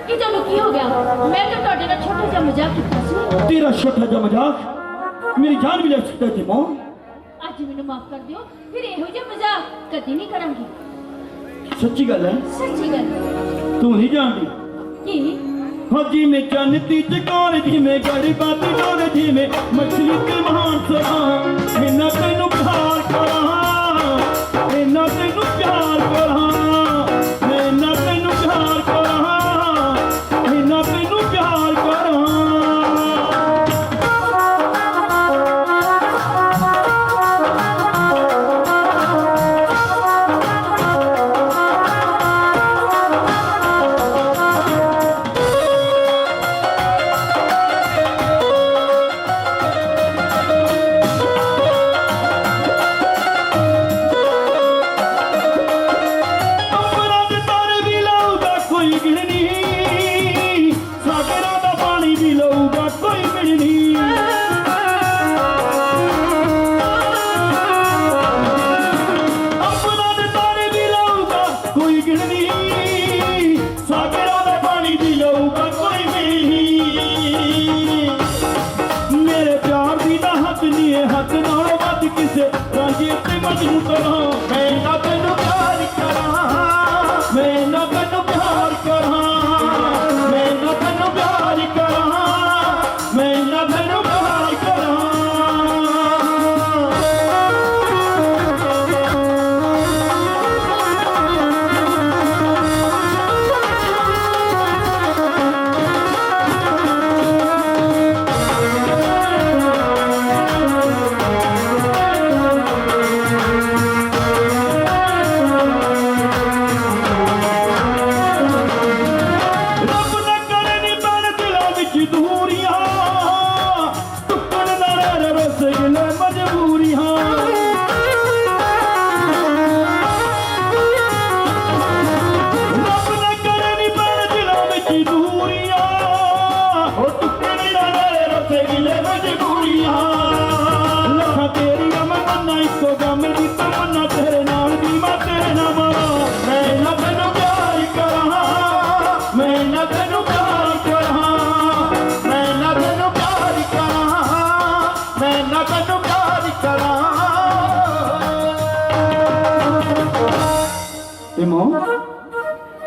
ਇਹ ਤੁਹਾਨੂੰ ਕੀ ਹੋ ਗਿਆ? ਮੈਂ ਤਾਂ ਤੁਹਾਡੇ ਨਾਲ ਛੋਟਾ ਜਿਹਾ ਮਜ਼ਾਕ ਕੀਤਾ ਸੀ। तेरा छोटा जा मजाक मेरी जान भी ले सकता है मां। ਅੱਜ ਮੈਨੂੰ ਮਾਫ ਕਰ ਦਿਓ, ਫਿਰ ਇਹੋ ਜਿਹਾ ਮਜ਼ਾਕ ਕਦੀ ਨਹੀਂ ਕਰਾਂਗੀ। सच्ची गल है, ਸੱਚੀ ਗੱਲ। तू नहीं जानती ਕੀ? फौजी में चनती चकोर जी में गड़ी बाती डोर जी में मछली के महान सहा इन्ना तेनू प्यार करा इन्ना तेनू प्यार करा मैं इन्ना तेनू प्यार करा इन्ना तेनू प्यार करा।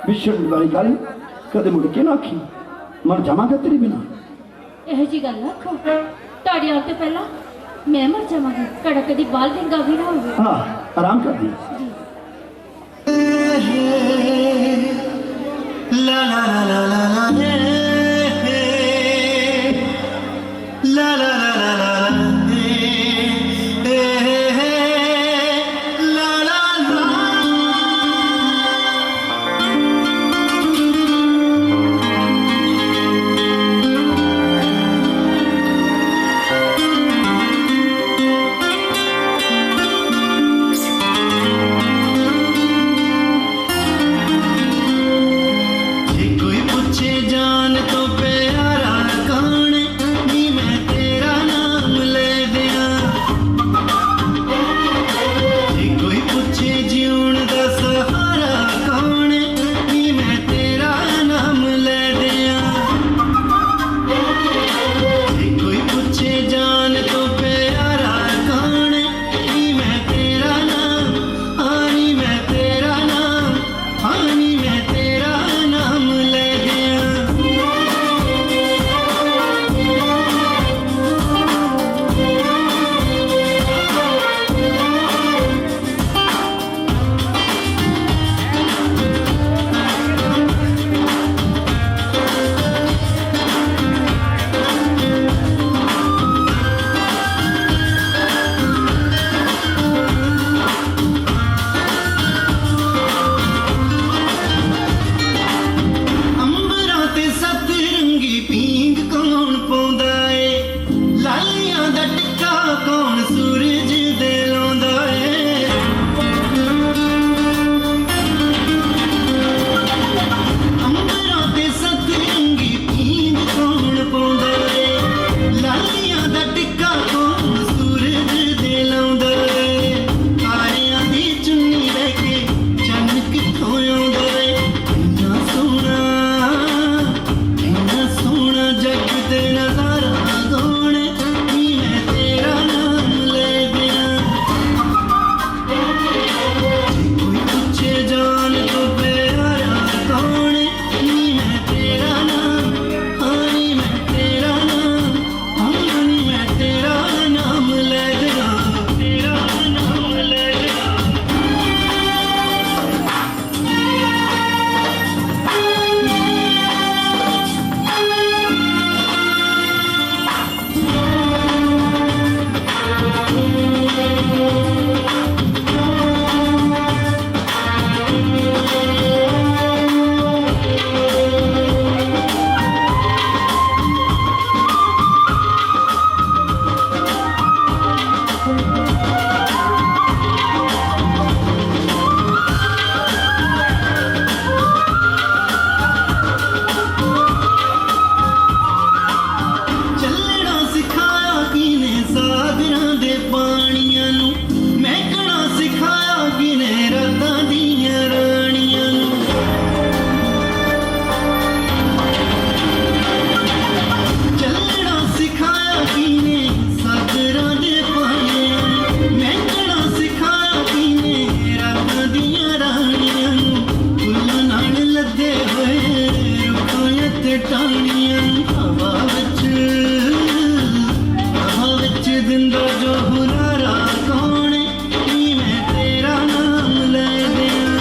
विछड़न वाली गल कदे मुड़ के ना आखी, मर जावांगा तेरे बिना। ਇਹੋ ਜੀ ਗੱਲ ਨਾ ਆਖੋ, ਤੁਹਾਡੇ ਆਉਣ ਤੋਂ ਪਹਿਲਾਂ ਮੈਂ ਮਰ ਜਾਵਾਂਗੀ। ਤੁਹਾਡਾ ਕਦੀ ਬਾਲ ਵਿੰਗਾ ਵੀ ਨਾ ਹੋਵੇ। हाँ आराम कर दी। ला ला ला ला ला ला ला ला ला ला जो हुलारा कौन नी मैं तेरा नाम ले दिया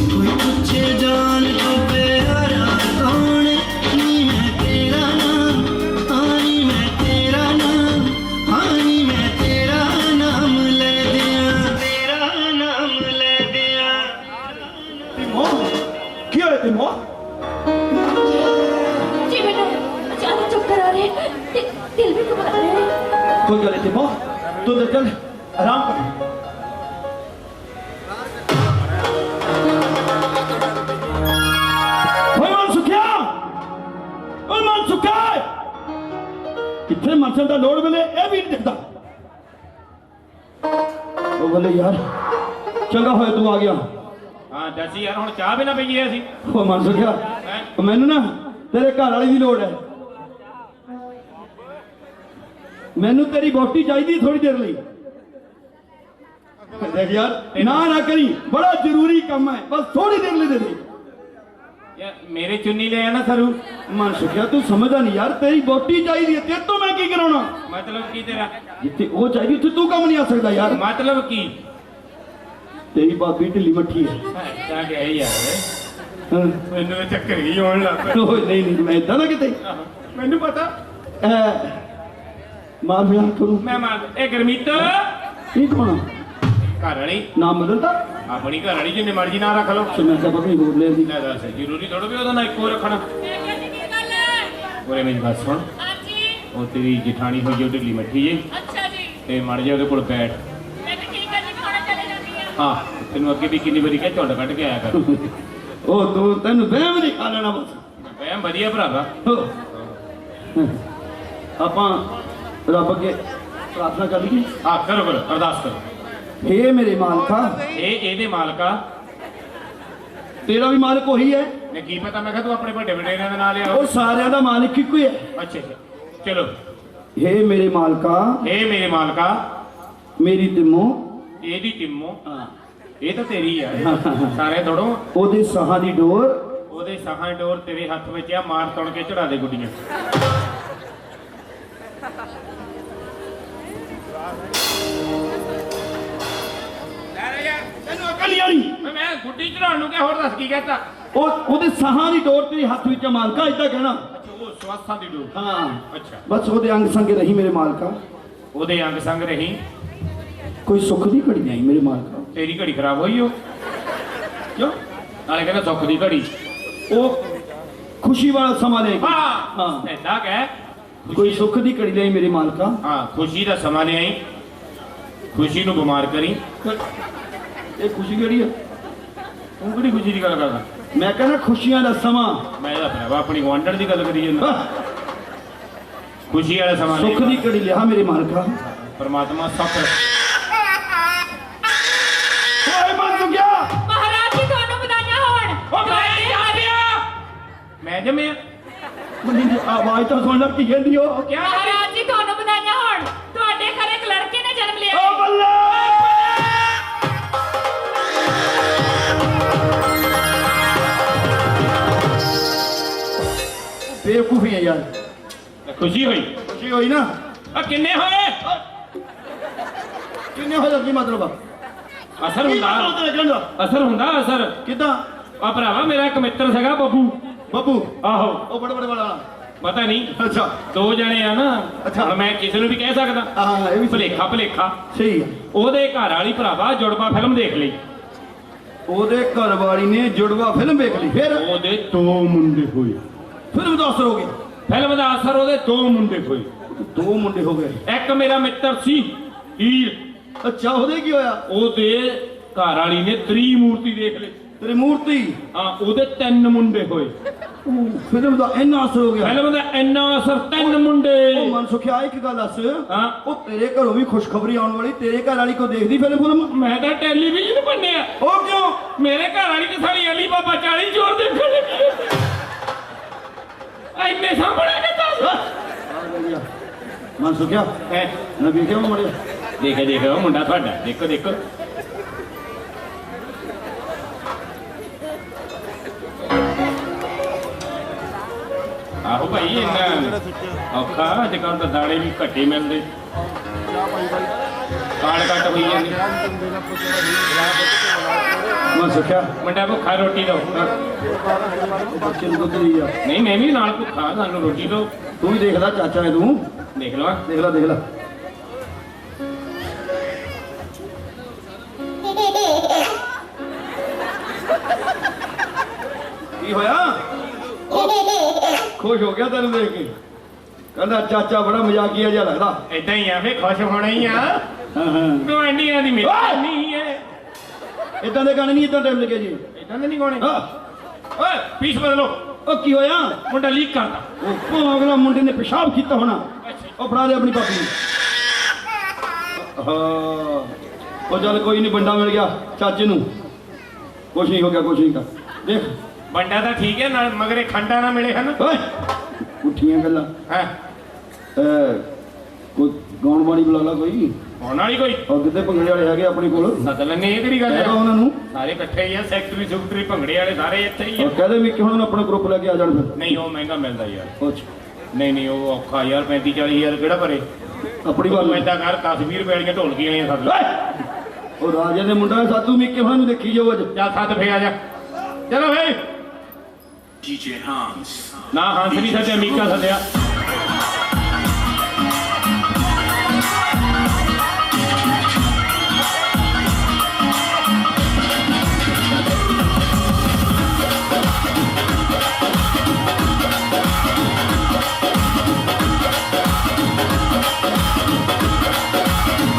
कोई पूछे जान तो प्यारा कौन नी मैं तेरा नाम हानी मैं तेरा नाम हानी मैं तेरा नाम ले दिया तेरा नाम ले दिया तिमो की होया तिमो जी बेटा अचानक चक्कर आ रहे हैं, दिल भी घबरा रहे हैं। कोई गल नहीं तिमो तू तो चल आराम कर ਓਏ ਮਨ ਸੁਖਿਆ ਕਿੱਥੇ ਮਰਸਲ ਦਾ ਲੋੜ ਵੇਲੇ ਇਹ ਵੀ ਨਹੀਂ ਦਿਖਦਾ ਉਹ ਬੋਲੇ ਯਾਰ ਚੰਗਾ ਹੋਇਆ ਤੂੰ ਆ ਗਿਆ ਹਾਂ ਚਾਚੀ ਯਾਰ ਹੁਣ ਚਾਹ ਵੀ ਨਾ ਪਈਏ ਅਸੀਂ ਉਹ ਮਨ ਸੁਖਿਆ ਮੈਨੂੰ ਨਾ ਤੇਰੇ ਘਰ ਵਾਲੀ ਦੀ ਲੋੜ ਹੈ ਮੈਨੂੰ ਤੇਰੀ ਵਹੁਟੀ ਚਾਹੀਦੀ ਥੋੜੀ ਦੇਰ ਲਈ ਦੇਖ ਯਾਰ ਨਾ ਕਰੀ ਬੜਾ ਜ਼ਰੂਰੀ ਕੰਮ ਹੈ ਬਸ ਥੋੜੀ ਦੇਰ ਲਈ ਦੇ ਦੇ ਯਾਰ ਮੇਰੇ ਚੁੰਨੀ ਲੈ ਆ ਨਾ ਸਰੂ ਮਨ ਸੁਖਿਆ ਤੂੰ ਸਮਝਦਾ ਨਹੀਂ ਯਾਰ ਤੇਰੀ ਵਹੁਟੀ ਚਾਹੀਦੀ ਹੈ ਤੇਰੇ ਤੋਂ ਮੈਂ ਕੀ ਕਰਾਉਣਾ ਮਤਲਬ ਕੀ ਤੇਰਾ ਜਿੱਥੇ ਉਹ ਚਾਹੀਦੀ ਉੱਥੇ ਤੂੰ ਕੰਮ ਨਹੀਂ ਆ ਸਕਦਾ ਯਾਰ ਮਤਲਬ ਕੀ ਤੇਰੀ ਬਾਬੀ ਢਿੱਲੀ ਮੱਠੀ ਹੈ ਤਾਂ ਕਿ ਇਹ ਯਾਰ ਹਾਂ। ਮੈਨੂੰ ਤਾਂ ਚੱਕਰ ਹੀ ਆਉਣ ਲੱਗ ਪਿਆ ਓਏ ਨਹੀਂ ਮੈਂ ਇਦਾਂ ਨਾ ਕਿਤੇ ਮੈਨੂੰ ਪਤਾ ਮਾਂ ਬਿਆਨ ਕਰੂ ਮੈਂ ਇਹ ਗਰਮੀਤ ਇਹ ਕੌਣ ਆ? ਘਰ ਵਾਲੀ ਨਾਮ ਬਦਲਦਾ ਆਪਣੀ ਘਰ ਵਾਲੀ ਜਿੰਨੇ ਮਰਜ਼ੀ ਨਾ ਰੱਖ ਲਓ ਸੁਣਿਆ ਤਾਂ ਪਤਾ ਨਹੀਂ ਬੋਲ ਲਿਆ ਸੀ ਲੈ ਦੱਸ ਜ਼ਰੂਰੀ ਥੋੜਾ ਵੀ ਉਹਦਾ ਨਾ ਇੱਕੋ ਰੱਖਣਾ ਉਹਰੇ ਮੇਰੀ ਗੱਲ ਸੁਣ ਉਹ ਤੇਰੀ ਜਠਾਣੀ ਹੋਈ ਜੋ ਢਿੱਲੀ ਮੱਠੀ ਜੇ ਅੱਛਾ ਜੀ, ਤੇ ਮੜ ਜਾ ਉਹਦੇ ਕੋਲ ਬੈਠ ਮੈਂ ਤਾਂ ਠੀਕ ਹੈ ਜੀ, ਖਾਣਾ ਚਲੇ ਜਾਂਦੀ ਹੈ। ਹਾਂ ਤੈਨੂੰ ਅੱਗੇ ਵੀ ਕਿੰਨੀ ਵਾਰੀ ਕਿਹਾ ਝੁੰਡ ਕੱਢ ਕੇ ਆਇਆ ਕਰ ਉਹ ਤੂੰ ਤੈਨੂੰ ਵਹਿਮ ਨਹੀਂ ਖਾ ਲੈਣਾ ਬਸ ਵਹਿਮ ਵਧੀਆ ਭਰਾਵਾ ਆਪਾਂ ਰੱਬ ਅੱਗੇ ਪ੍ਰਾਰਥਨਾ ਕਰ ਲਈਏ ਹਾਂ ਕਰੋ ਅਰਦਾਸ ਕਰੋ ਹੇ ਮੇਰੇ ਮਾਲਕਾ ਇਹ ਇਹਦੇ ਮਾਲਕਾ ਤੇਰਾ ਵੀ ਮਾਲਕ ਉਹੀ ਹੈ ਮੈਂ ਕੀ ਪਤਾ ਮੈਂ ਕਿਹਾ ਤੂੰ ਆਪਣੇ ਵੱਡੇ ਵਡੇਰਿਆਂ ਦੇ ਨਾਲ ਲਿਆ ਉਹ ਸਾਰਿਆਂ ਦਾ ਮਾਲਕ ਇੱਕੋ ਹੀ ਹੈ ਅੱਛਾ ਚਲੋ ਹੇ ਮੇਰੇ ਮਾਲਕਾ ਇਹ ਮੇਰੇ ਮਾਲਕਾ ਮੇਰੀ ਤਿਮੋ ਇਹਦੀ ਟਿੰਮੋ ਇਹ ਤਾਂ ਤੇਰੀ ਆ ਸਾਰੇ ਥੋੜੋ ਉਹਦੇ ਸਾਹਾਂ ਦੀ ਡੋਰ ਉਹਦੇ ਸਾਹਾਂ ਡੋਰ ਤੇਰੇ ਹੱਥ ਵਿੱਚ ਆ ਮਾਰ ਤੁਣ ਕੇ ਚੜਾ ਦੇ ਗੁੱਡੀਆਂ ਤੈਨੂੰ ਅਕਲ ਨਹੀਂ ਆਣੀ ਮੈਂ ਗੁੱਡੀ ਚੜਾਉਣ ਨੂੰ ਕਿਹਾ ਹੋਰ ਦੱਸ ਕੀ ਕਹਤਾ ਉਹਦੇ ਸਾਹਾਂ ਦੀ ਡੋਰ ਤੇਰੇ ਹੱਥ ਵਿੱਚ ਹੈ ਮਾਲਕਾ ਏਦਾਂ ਕਹਿਣਾ ਉਹ ਸਵਾਸਾਂ ਦੀ ਡੋਰ ਹਾਂ ਅੱਛਾ ਬਸ ਉਹਦੇ ਅੰਗ ਸੰਗ ਰਹੀ ਮੇਰੇ ਮਾਲਕਾ ਉਹਦੇ ਅੰਗ ਸੰਗ ਰਹੀ ਕੋਈ ਸੁੱਖ ਦੀ ਘੜੀ ਨਹੀਂ ਮੇਰੇ ਮਾਲਕਾ ਤੇਰੀ ਘੜੀ ਖਰਾਬ ਹੋਈ ਉਹ ਕਿਉਂ ਨਾਲੇ ਕਹਿੰਦਾ ਸੁੱਖ ਦੀ ਘੜੀ ਉਹ ਖੁਸ਼ੀ ਵਾਲਾ ਸਮਾਂ ਲੈ ਹਾਂ ਐਦਾਂ ਕਹਿ ਕੋਈ ਸੁੱਖ ਦੀ ਘੜੀ ਲਈ ਮੇਰੇ ਮਾਲਕਾ ਹਾਂ ਖੁਸ਼ੀ ਦਾ ਸਮਾਂ ਲਿਆਈ ਖੁਸ਼ੀ ਨੂੰ ਬਿਮਾਰ ਕਰੀ ਇਹ ਖੁਸ਼ੀ ਕਿਹੜੀ ਹੈ ਤੂੰ ਕਿਹੜੀ ਖੁਸ਼ੀ ਦੀ ਗੱਲ ਕਰਦਾ ਮੈਂ ਕਹਿੰਦਾ ਖੁਸ਼ੀਆਂ ਦਾ ਸਮਾਂ ਮੈਂ ਇਹਦਾ ਭਰਾਵਾ ਆਪਣੀ ਗੁਆਂਢਣ ਦੀ ਗੱਲ ਕਰੀ ਜਾਂਦਾ ਖੁਸ਼ੀ ਵਾਲਾ ਸਮਾਂ ਸੁੱਖ ਦੀ ਘੜੀ ਲਿਆ ਮੇਰੇ ਮਾਲਕਾ ਪਰਮਾਤਮਾ ਸੁੱਖ ਓਏ ਮਰ ਗਿਆ ਮਹਾਰਾਜ ਜੀ ਤੁਹਾਨੂੰ ਵਧਾਈਆਂ ਹੋਣ। ਮੈਂ ਜੰਮਿਆ ਮੰਨੀ ਦੀ ਆਵਾਜ਼ ਤਾਂ ਸੁਣ ਲੈ ਕੀ ਕਹਿੰਦੀ ਉਹ ਕਿਆ ਮਹਾਰਾਜ ਜੀ ਤੁਹਾਨੂੰ ਵਧਾਈਆਂ ਹੋਣ, ਤੁਹਾਡੇ ਘਰ ਇੱਕ ਲੜਕੇ ਨੇ ਜਨਮ ਲਿਆ। ਓ ਬੱਲੇ ਬੇਵਕੂਫੀ ਹੈ ਯਾਰ ਖੁਸ਼ੀ ਹੋਈ ਖੁਸ਼ੀ ਹੋਈ ਨਾ ਆ ਕਿੰਨੇ ਹੋਏ ਕਿੰਨੇ ਹੋ ਜਾਂਦੀ ਮਤਲਬ ਅਸਰ ਹੁੰਦਾ ਅਸਰ ਕਿਦਾਂ ਆ ਭਰਾਵਾ ਮੇਰਾ ਇੱਕ ਮਿੱਤਰ ਸੀਗਾ ਬੱਬੂ ਬੱਬੂ ਆਹੋ ਉਹ ਬੜੇ ਬੜੇ ਵਾਲਾ ਪਤਾ ਨਹੀਂ ਅੱਛਾ ਦੋ ਜਣੇ ਆ ਨਾ ਅੱਛਾ। ਹੁਣ ਮੈਂ ਕਿਸੇ ਨੂੰ ਵੀ ਕਹਿ ਸਕਦਾ ਹਾਂ ਇਹ ਵੀ ਭਲੇਖਾ ਸਹੀ ਹੈ ਉਹਦੇ ਘਰ ਵਾਲੀ ਭਰਾਵਾ ਜੁੜਵਾ ਫਿਲਮ ਦੇਖ ਲਈ ਉਹਦੇ ਘਰ ਵਾਲੀ ਨੇ ਜੁੜਵਾ ਫਿਲਮ ਵੇਖ ਲਈ ਫਿਰ ਉਹਦੇ ਦੋ ਮੁੰਡੇ ਹੋਏ ਫਿਲਮ ਦਾ ਅਸਰ ਹੋ ਗਿਆ ਫਿਲਮ ਦਾ ਅਸਰ ਉਹਦੇ ਦੋ ਮੁੰਡੇ ਹੋਏ ਦੋ ਮੁੰਡੇ ਹੋ ਗਏ ਇੱਕ ਮੇਰਾ ਮਿੱਤਰ ਸੀ ਹੀਰ ਅੱਛਾ ਉਹਦੇ ਕੀ ਹੋਇਆ ਉਹਦੇ ਘਰ ਵਾਲੀ ਨੇ ਤ੍ਰੀ ਮੂਰਤੀ ਦੇਖ ਲਈ ਤੇਰੀ ਮੂਰਤੀ ਹਾਂ ਉਹਦੇ ਤਿੰਨ ਮੁੰਡੇ ਹੋਏ ਫਿਲਮ ਦਾ ਇੰਨਾ ਅਸਰ ਹੋ ਗਿਆ ਫਿਲਮ ਦਾ ਇੰਨਾ ਅਸਰ ਤਿੰਨ ਮੁੰਡੇ ਉਹ ਮਨ ਸੁਖਿਆ ਇੱਕ ਗੱਲ ਦੱਸ ਹਾਂ ਉਹ ਤੇਰੇ ਘਰੋਂ ਵੀ ਖੁਸ਼ਖਬਰੀ ਆਉਣ ਵਾਲੀ ਤੇਰੇ ਘਰ ਵਾਲੀ ਕੋ ਦੇਖਦੀ ਫਿਲਮ ਮੈਂ ਤਾਂ ਟੈਲੀਵਿਜ਼ਨ ਬਣਿਆ ਉਹ ਕਿਉਂ ਮੇਰੇ ਘਰ ਵਾਲੀ ਤੇ ਸਾਲੀ ਅਲੀ ਬਾਬਾ 40 ਜੋਰ ਦੇਖਣ ਲੱਗੀ ਐਨੇ ਸਾਹਮਣੇ ਕਿਤਾ ਮਨ ਸੁਖਿਆ ਹੈ ਨਾ ਵੇਖਿਆ ਮੜਿਆ ਦੇਖੋ ਮੁੰਡਾ ਤੁਹਾਡਾ ਦੇਖੋ ਆਹੋ ਭਾਈ ਇਹਨਾਂ ਔਖਾ ਅੱਜ ਕੱਲ੍ਹ ਤਾਂ ਦਾਣੇ ਵੀ ਘੱਟੇ ਮਿਲਦੇ ਕਾੜ ਕੱਟ ਹੋਈ ਜਾਂਦੀ ਮੈਂ ਸਿੱਖਿਆ ਮੁੰਡਾ ਭੁੱਖਾ ਰੋਟੀ ਦੋ ਬੱਚੇ ਨੂੰ ਦੁੱਧ ਲਈ ਆ ਨਹੀਂ ਮੈਂ ਵੀ ਨਾਲ ਭੁੱਖਾ ਸਾਨੂੰ ਰੋਟੀ ਦੋ ਤੂੰ ਵੀ ਦੇਖਦਾ ਚਾਚਾ ਹੈ ਤੂੰ ਦੇਖ ਲਵਾ ਦੇਖ ਲੈ ਕੀ ਹੋਇਆ ਖੁਸ਼ ਹੋ ਗਿਆ ਤੈਨੂੰ ਦੇਖ ਕੇ ਕਹਿੰਦਾ ਚਾਚਾ ਬੜਾ ਮਜ਼ਾਕੀਆ ਜਿਹਾ ਲੱਗਦਾ ਏਦਾਂ ਹੀ ਆ ਫੇ ਖੁਸ਼ ਹੋਣਾ ਹੀ ਆ ਹਾਂ ਹਾਂ ਗਵਾਂਢੀਆਂ ਦੀ ਮਿਹਰ ਨਹੀਂ ਹੈ ਇਦਾਂ ਦੇ ਗਾਣੇ ਨਹੀਂ ਇਦਾਂ ਟਾਈਮ ਲੱਗੇ ਜੀ ਏਦਾਂ ਦੇ ਨਹੀਂ ਗਾਣੇ ਹਾਂ ਓਏ ਪੀਸ ਬਦਲੋ ਉਹ ਕੀ ਹੋਇਆ ਮੁੰਡਾ ਲੀਕ ਕਰਦਾ ਉਹ ਅਗਲਾ ਮੁੰਡੇ ਨੇ ਪਿਸ਼ਾਬ ਕੀਤਾ ਹੋਣਾ ਉਹ ਫੜਾ ਦੇ ਆਪਣੀ ਪਾਪੀ ਨੂੰ ਹਾਂ ਉਹ ਚੱਲ ਕੋਈ ਨਹੀਂ ਬੰਦਾ ਮਿਲ ਗਿਆ ਚਾਚੇ ਨੂੰ ਕੁਛ ਨਹੀਂ ਹੋ ਗਿਆ ਕੁਛ ਨਹੀਂ ਕਰ ਦੇਖ ਬੰਦਾ ਤਾਂ ਠੀਕ ਹੈ ਨਾਲ ਮਗਰੇ ਖੰਡਾ ਨਾ ਮਿਲੇ ਹਨ ਓਏ ਉੱਠੀਆਂ ਗੱਲਾਂ ਹਾਂ ਕੋਈ ਗਾਉਣ ਵਾਲੀ ਬੁਲਾ ਲਾ ਕੋਈ ਹੁਣ ਵਾਲੀ ਕੋਈ ਉਹ ਕਿਤੇ ਭੰਗੜੇ ਵਾਲੇ ਹੈਗੇ ਆਪਣੇ ਕੋਲ ਸੱਦ ਲੈਣੇ ਇਹ ਕਿਹੜੀ ਗੱਲ ਕਹਿ ਹੈ ਦੋ ਉਹਨਾਂ ਨੂੰ ਸਾਰੇ ਇਕੱਠੇ ਹੀ ਆ ਸੈਕਟਰੀ ਸੁਕਟਰੀ ਭੰਗੜੇ ਵਾਲੇ ਸਾਰੇ ਇੱਥੇ ਹੀ ਆ ਉਹ ਕਹਦੇ ਵੀ ਕਿ ਹੁਣ ਆਪਣਾ ਗਰੁੱਪ ਲੈ ਕੇ ਆ ਜਾਣ ਫਿਰ ਨਹੀਂ ਉਹ ਮਹਿੰਗਾ ਮਿਲਦਾ ਯਾਰ ਪੁੱਛ ਨਹੀਂ ਉਹ ਔਖਾ ਯਾਰ 35 40 ਹਜ਼ਾਰ ਕਿਹੜਾ ਭਰੇ ਆਪਣੀ ਤੂੰ ਗੱਲ ਏਦਾਂ ਕਰ 10 20 ਰੁਪਏ ਵਾਲੀਆਂ ਢੋਲਕੀਆਂ ਆਈਆਂ ਸੱਦ ਲੈ ਉਹ ਰਾਜੇ ਦੇ ਮੁੰਡਾ ਸਾਧੂ ਮਿੱਕੇ ਉਹਨਾਂ ਨੂੰ ਦੇਖੀ ਜਾਓ ਅੱਜ ਚੱਲ ਸੱਦ ਫੇ ਆ ਜਾ ਚਲੋ ਫੇ DJ Hans. ਨਾ ਹੰਸ ਨਹੀਂ ਸੱਦਿਆ ਮੀਕਾ ਸੱਦਿਆ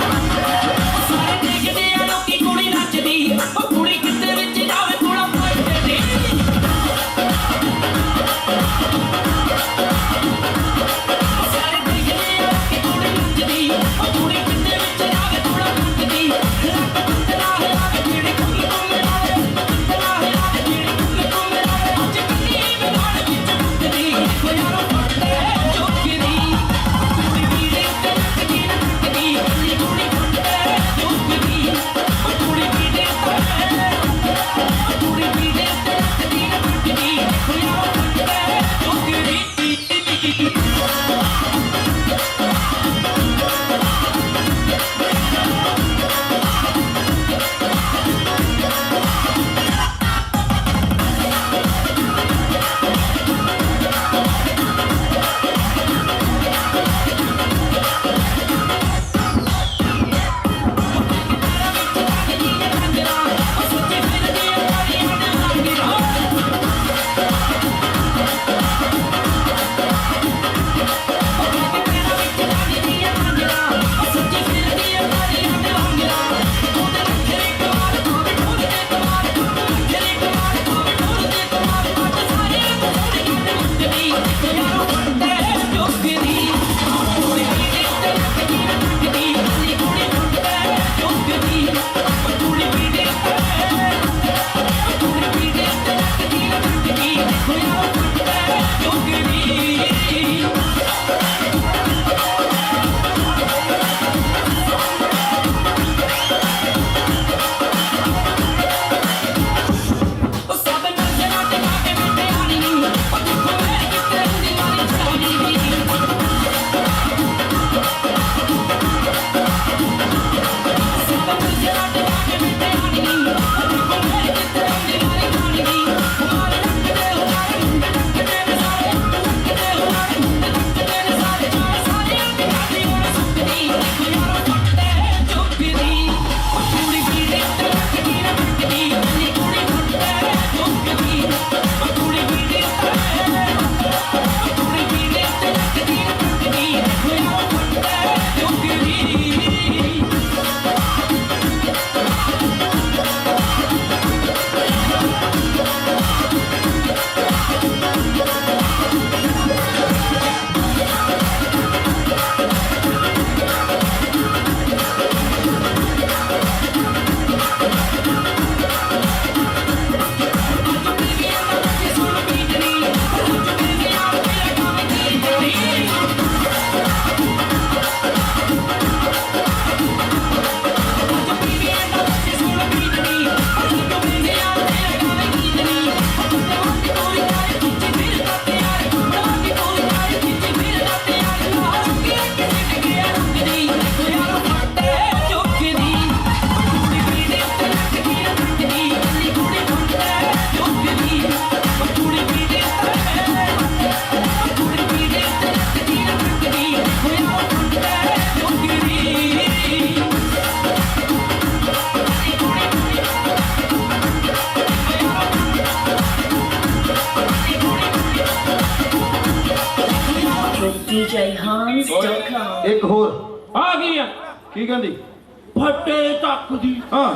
ਸਾਰੇ ਦੇਖਦੇ ਆ ਲੋਕੀ ਕੁੜੀ ਨੱਚਦੀ ਉਹ ਕੁੜੀ ਕਿਤੇ ਵਿੱਚ ਜਾਵੇ ਥੋੜਾ ਪੱਟਦੀ ਇੱਕ ਹੋਰ ਆ ਗਈ ਆ ਕੀ ਕਹਿੰਦੀ ਫੱਟੇ ਤੱਕ ਦੀ ਹਾਂ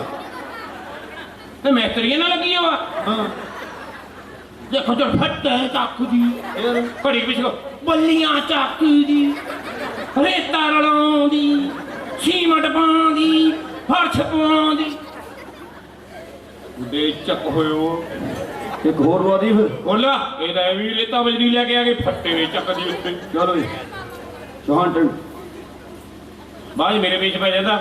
ਤੇ ਮੈਸਤਰੀਆਂ ਨਾਲ ਲੱਗੀ ਹੋਆ ਹਾਂ ਦੇਖੋ ਤੇ ਫੱਟੇ ਤੱਕ ਦੀ ਯਾਰ ਘੜੀ ਪਿਛੋ ਬੱਲੀਆਂ ਚੱਕ ਦੀ ਰੇਤਾ ਰਲਾਉਂਦੀ ਸੀਮਟ ਪਾਉਂਦੀ ਫਰਸ਼ ਪਾਉਂਦੀ ਦੇ ਚੱਕ ਹੋਇਓ ਇੱਕ ਹੋਰ ਵਾਦੀ ਫਿਰ ਬੋਲਾ ਇਹਦਾ ਵੀ ਰੇਤਾ ਬਜਰੀ ਲੈ ਕੇ ਆ ਗਏ ਫੱਟੇ ਚੱਕ ਦੀ ਉੱਤੇ ਚਲੋ ਜੀ ਚੌਹਾਨ ਟੰਡ ਬਾਜ ਮੇਰੇ ਵਿੱਚ ਪੈ ਜਾਂਦਾ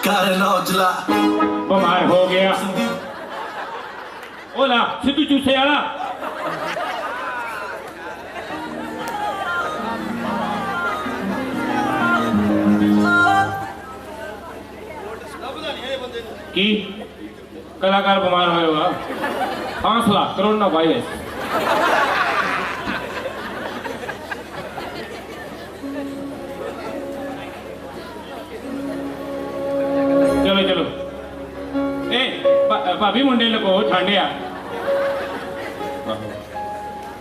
ਕਰ ਨੌਜਲਾ ਬਿਮਾਰ ਹੋ ਗਿਆ ਓਲਾ ਸਿੱਧੂ ਚੂਸੇ ਵਾਲਾ ਕੀ ਕਲਾਕਾਰ ਬਿਮਾਰ ਹੋਇਆ ਹੋਇਆ ਹੌਸਲਾ ਕਰੋਨਾ ਵਾਇਰਸ ਚਲੋ ਚਲੋ ਭਾਬੀ ਮੁੰਡੇ ਲਗੋ ਠੰਡਿਆ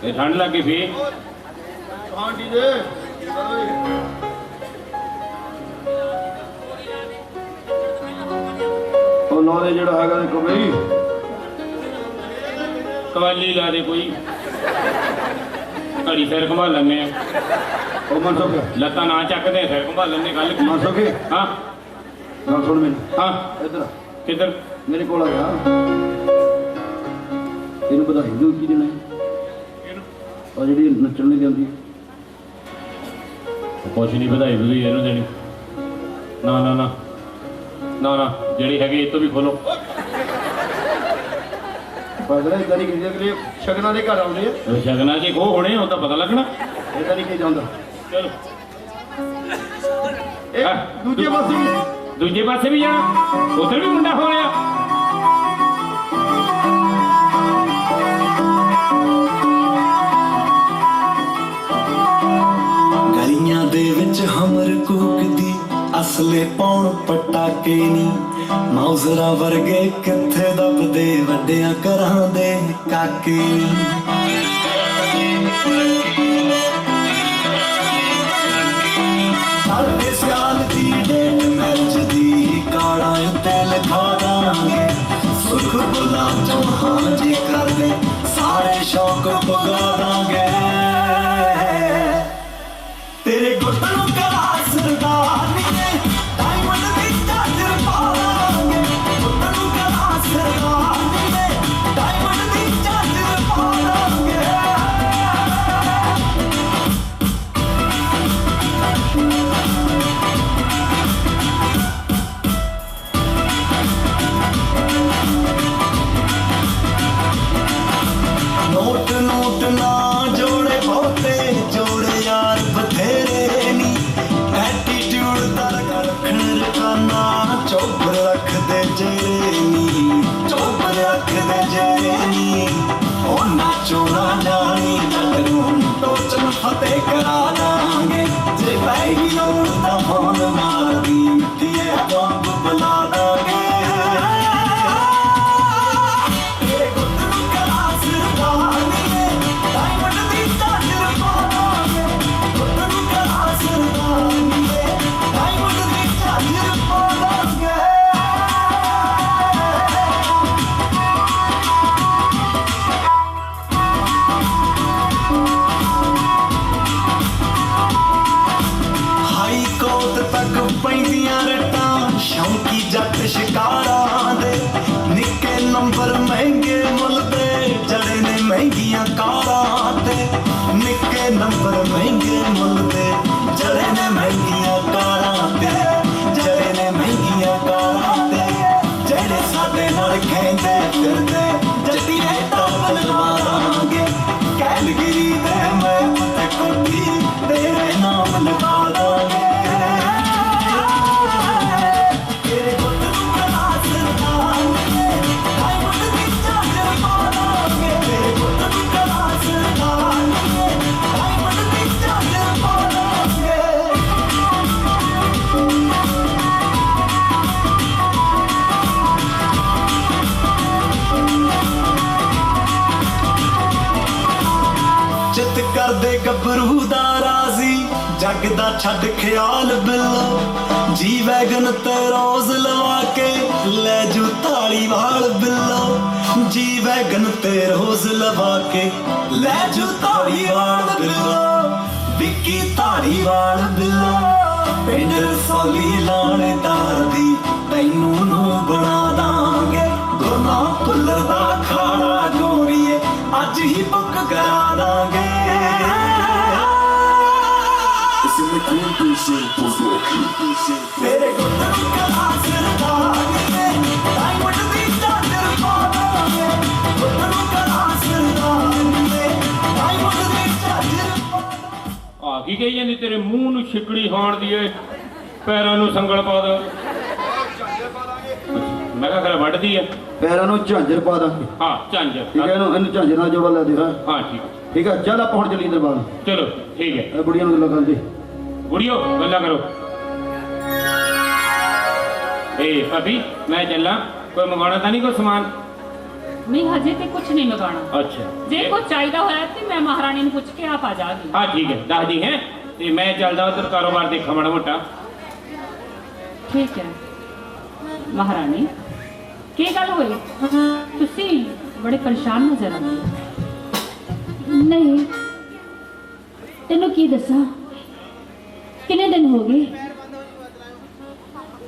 ਇਹ ਠੰਡ ਲੱਗੀ ਫੀ ਆਂਟੀ ਦੇ ਉਹ ਨਾਲੇ ਜਿਹੜਾ ਹੈਗਾ ਦੇਖੋ ਬਈ ਕਵਾਲੀ ਲਾ ਦੇ ਕੋਈ ਘੜੀ ਸਿਰ ਘੁਮਾ ਲੈਂਦੇ ਆ ਉਹ ਮਨ ਸੋ ਗਿਆ ਲੱਤਾਂ ਨਾ ਚੱਕਦੇ ਸਿਰ ਘੁਮਾ ਲੈਂਦੇ ਗੱਲ ਕੀ ਮਨ ਸੋ ਗਿਆ ਹਾਂ ਗੱਲ ਸੁਣ ਮੈਨੂੰ ਹਾਂ ਇੱਧਰ ਆ, ਕਿੱਧਰ ਮੇਰੇ ਕੋਲ ਆ ਗਿਆ ਇਹਨੂੰ ਵਧਾਈ ਦਿਓ ਕੀ ਦੇਣਾ ਉਹ ਜਿਹੜੀ ਨੱਚਣ ਨਹੀਂ ਜਾਂਦੀ ਕੁਛ ਨਹੀਂ ਵਧਾਈ ਵਧੂਈ ਇਹਨੂੰ ਦੇਣੀ ਨਾ ਨਾ ਨਾ ਨਾ ਨਾ ਜਿਹੜੀ ਹੈਗੀ ਇਹ ਤੋਂ ਵੀ ਖੋਲੋ ਪਗੜਾ ਇਦਾਂ ਨਹੀਂ ਕਹਿੰਦੇ ਅਗਲੇ ਸ਼ਗਨਾਂ ਦੇ ਘਰ ਆਉਂਦੇ ਆ ਸ਼ਗਨਾਂ 'ਚ ਖੋ ਹੋਣੇ ਉਹ ਤਾਂ ਪਤਾ ਲੱਗਣਾ ਇਦਾਂ ਨਹੀਂ ਕਿ ਜਾਂਦਾ ਚਲੋ ਇਹ ਦੂਜੇ ਪਾਸੇ ਵੀ ਦੂਜੇ ਪਾਸੇ ਵੀ ਜਾਣਾ ਉੱਧਰ ਵੀ ਮੁੰਡਾ ਹੋ ਰਿਹਾ ਗਲੀਆਂ ਦੇ ਵਿੱਚ ਹਮਰ ਕੂਕਦੀ ਅਸਲੇ ਪਾਉਣ ਪਟਾਕੇ ਨੀ ਮੌਜ਼ਰਾ ਵਰਗੇ ਕਿੱਥੇ ਦੱਬਦੇ ਵੱਡਿਆਂ ਘਰਾਂ ਦੇ ਕਾਕੇ ਨੀ ਸਾਡੇ ਸਿਆਲ ਦੀ ਡੇਟ ਮੈਚ ਦੀ ਕਾੜਾਂ ਉੱਤੇ ਲਿਖਾ ਦਾਂਗੇ ਸੁਖ ਬੁਲਾ ਚੌਹਾਨ ਜੀ ਕਰਦੇ ਸਾਰੇ ਸ਼ੌਕ ਪਗਾ ਦਾਂਗੇ ਤੇਰੇ ਗੁੱਟ ਨੂੰ ਕਰਾ ਸਰਦਾਰਨੀ ਨੇ ਡਾਇਮੰਡ ਦੀ ਚਾਦਰ ਪਾਵਾਂਗੇ ਗੁੱਟ ਨੂੰ ਕਰਾ ਸਰਦਾਰਨੀ ਨੇ ਡਾਇਮੰਡ ਦੀ ਚਾਦਰ ਪਾਵਾਂਗੇ ਨੋਟ ਨੋਟ ਨਾ ਜੋੜੇ ਬਹੁਤੇ ਜੋੜੇ ਯਾਰ ਬਥੇਰੇ ਨੀ ਐਟੀਟਿਊਡ ਦਾ ਰੱਖਣ ਰਕਾਨਾ ਚੌਬਰ ਰੱਖਦੇ ਜਿਹੜੇ ਨੀ ਚੌਬਰ ਰੱਖਦੇ ਜਿਹੜੇ ਨੀ ਉਹ ਨਾਚੋ ਨਾ ਜਾਣੀ ਜਗਰੂ ਟੋਚਨ ਫਤਿਹ ਕਰਾ ਦਾਂਗੇ ਜੇ ਪੈਗੀ ਲੋੜ ਤਾਂ ਫੋਨ ਮਾਰਦੀ ਮਿੱਠੀਏ ਬੰਬ ਬੁਲਾ ਦਾਂਗੇ ਹਾਈ ਕੋਰਟ ਤੱਕ ਪੈਂਦੀਆਂ ਰਟਾਂ ਸ਼ੌਂਕੀ ਜੱਟ ਸ਼ਿਕਾਰਾਂ ਦੇ ਨਿੱਕੇ ਨੰਬਰ ਮਹਿੰਗੇ ਮੁੱਲ ਦੇ ਜੜੇ ਨੇ ਮਹਿੰਗੀਆਂ ਕਾਰਾਂ ਤੇ ਨਿੱਕੇ ਨੰਬਰ ਮਹਿੰਗੇ ਮੁੱਲ ਦੇ ਜੜੇ ਨੇ ਮਹਿੰਗੀਆਂ ਕਾਰਾਂ ਤੇ ਜੜੇ ਨੇ ਮਹਿੰਗੀਆਂ ਕਾਰਾਂ ਤੇ ਜਿਹੜੇ ਸਾਡੇ ਨਾਲ ਕਹਿੰਦੇ ਫਿਰਦੇ ਜੱਟੀ ਨੇ ਟਾਪ ਲਗਵਾ ਦਾਂਗੇ ਕੈਲਗਰੀ ਦੇ ਮੈਂ ਤੇ ਕੋਠੀ ਤੇਰੇ ਨਾਮ ਲਗਾ ਦਾਂਗੇ ਤੇਰੇ ਗੁੱਟ ਨੂੰ ਕਰਾ ਸਰਦਾਰਨੀ ਡਾਇਮੰਡ ਦੀ ਚਾਦਰ ਪਾ ਦਾਂਗੇ ਤੇਰੇ ਗੁੱਟ ਨੂੰ ਕਰਾ ਸਰਦਾਰਨੀ ਡਾਇਮੰਡ ਦੀ ਚਾਦਰ ਪਾ ਦਾਂਗੇ ਚਿੱਤ ਕਰਦੇ ਗੱਭਰੂ ਗੱਭਰੂ ਦਾ ਰਾਜ਼ੀ ਜੱਗ ਦਾ ਛੱਡ ਖਿਆਲ ਬਿੱਲੋ ਜੀ ਵੈਗਨ ਤੇ ਰੋਜ਼ ਲਵਾ ਕੇ ਲੈ ਜੂ ਧਾਲੀਵਾਲ ਬਿੱਲੋ ਜੀ ਵੈਗਨ ਤੇ ਰੋਜ਼ ਲਵਾ ਕੇ ਲੈ ਜੂ ਧਾਲੀਵਾਲ ਬਿੱਲੋ ਵਿੱਕੀ ਧਾਲੀਵਾਲ ਬਿੱਲੋ ਪਿੰਡ ਰਸੌਲੀ ਲਾਣੇਦਾਰ ਦੀ ਤੈਨੂੰ ਨੂੰ ਬਣਾ ਦਾਂਗੇ ਗੋਨਾ ਪੁੱਲਰ ਦਾ ਖਾਣਾ ਗੋਰੀਏ ਅੱਜ ਹੀ ਬੁੱਕ ਕਰਾ ਦਾਂਗੇ ਮੇਰੇ ਕੋਲ ਤਾਂ ਕਲਾ ਸਰਦਾਰ ਨੇ ਡਾਇਮੰਡ ਦੀ ਚਾਦਰ ਪਾਵਾਂਗੇ ਕੋਲੋਂ ਕਲਾ ਸਰਦਾਰ ਨੇ ਡਾਇਮੰਡ ਦੀ ਚਾਦਰ ਆ ਕੀ ਕਹੀ ਜਾਂਦੀ ਤੇਰੇ ਮੂੰਹ ਨੂੰ ਛਿਕੜੀ ਹਾਣ ਦੀ ਏ ਪੈਰਾਂ ਨੂੰ ਸੰਗਲ ਪਾ ਦੋ ਮੈਂ ਕਿਹਾ ਖਰਾ ਵੱਢਦੀ ਆ ਪੈਰਾਂ ਨੂੰ ਝਾਂਜਰ ਪਾ ਦਾਂਗੇ ਹਾਂ ਝਾਂਜਰ ਠੀਕ ਹੈ ਇਹਨੂੰ ਝਾਂਜਰ ਨਾਲ ਜੋੜਾ ਲੈ ਦੇ ਹਾਂ ਹਾਂ ਠੀਕ ਠੀਕ ਹੈ ਚੱਲ ਆਪਾਂ ਹੁਣ ਚੱਲੀ ਦਰਬਾਰ ਚਲੋ ਠੀਕ ਹੈ ਇਹ ਬੁੜੀਆਂ ਨੂੰ ਗੱਲਾਂ ਕਰਨ ਦੇ ਗੁੜੀਓ ਗੱਲਾਂ ਕਰੋ ਏ ਭਾਬੀ ਮੈਂ ਚੱਲਾਂ ਕੋਈ ਮੰਗਾਉਣਾ ਤਾਂ ਨਹੀਂ ਕੋਈ ਸਮਾਨ ਨਹੀਂ ਹਜੇ ਤੇ ਕੁਝ ਨਹੀਂ ਮੰਗਾਉਣਾ ਅੱਛਾ ਜੇ ਕੁਝ ਚਾਹੀਦਾ ਹੋਇਆ ਤੇ ਮੈਂ ਮਹਾਰਾਣੀ ਨੂੰ ਪੁੱਛ ਕੇ ਆਪ ਆ ਜਾਵਾਂਗੀ ਹਾਂ ਠੀਕ ਹੈ ਦੱਸਦੀ ਹੈ ਤੇ ਮੈਂ ਚੱਲਦਾ ਉਧਰ ਕਾਰੋਬਾਰ ਦੇਖਾਂ ਮਾੜਾ ਮੋਟਾ ਠੀਕ ਹੈ ਮਹਾਰਾਣੀ ਕੀ ਗੱਲ ਹੋਈ ਤੁਸੀਂ ਬੜੇ ਪਰੇਸ਼ਾਨ ਨਜ਼ਰ ਆਉਂਦੇ ਹੋ ਨਹੀਂ ਤੈਨੂੰ ਕੀ ਦੱਸਾਂ ਕਿੰਨੇ ਦਿਨ ਹੋ ਗਏ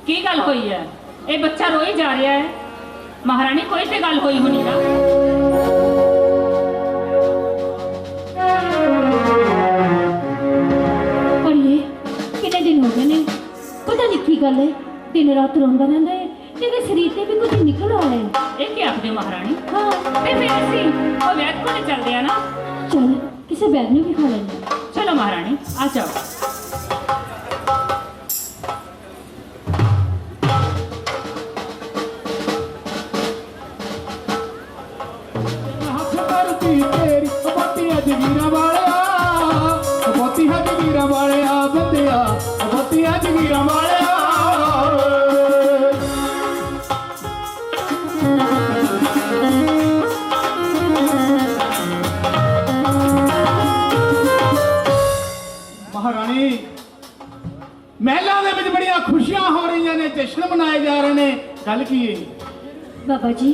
ਕੀ ਗੱਲ ਹੋਈ ਹੈ ਇਹ ਬੱਚਾ ਰੋਈ ਜਾ ਰਿਹਾ ਹੈ ਮਹਾਰਾਣੀ ਕੋਈ ਤੇ ਗੱਲ ਹੋਈ ਹੋਣੀ ਨਾ ਅਰੇ ਕਿੰਨੇ ਦਿਨ ਹੋ ਗਏ ਨੇ ਪਤਾ ਨਹੀਂ ਕੀ ਗੱਲ ਹੈ ਦਿਨ ਰਾਤ ਰੋਂਦਾ ਰਹਿੰਦਾ ਹੈ ਜਿਹਦੇ ਸਰੀਰ ਤੇ ਵੀ ਕੁਝ ਨਿਕਲ ਆਇਆ ਹੈ ਇਹ ਕੀ ਆਖਦੇ ਹੋ ਮਹਾਰਾਣੀ ਹਾਂ ਤੇ ਫਿਰ ਅਸੀਂ ਉਹ ਵੈਦ ਕੋਲ ਚੱਲਦੇ ਆ ਨਾ ਚਲ ਕਿਸੇ ਵੈਦ ਨੂੰ ਵੀ ਖਾ ਲੈਂਦੇ ਚਲੋ ਮਹਾਰਾਣੀ ਆ ਜਾਓ ਹੱਥ ਕਰਦੀ ਤੇਰੀ ਬੋਤੀਆਂ ਜਗੀਰਾਂ ਵਾਲਿਆ ਬੋਤੀਆਂ ਜਗੀਰਾਂ ਵਾਲਿਆ ਬੰਦਿਆ ਬੋਤੀਆਂ ਜਗੀਰਾਂ ਵਾਲਿਆ ਮਹਾਰਾਣੀ ਮਹਿਲਾਂ ਦੇ ਵਿੱਚ ਬੜੀਆਂ ਖੁਸ਼ੀਆਂ ਹੋ ਰਹੀਆਂ ਨੇ ਜਸ਼ਨ ਮਨਾਏ ਜਾ ਰਹੇ ਨੇ ਗੱਲ ਕੀ ਹੈ ਬਾਬਾ ਜੀ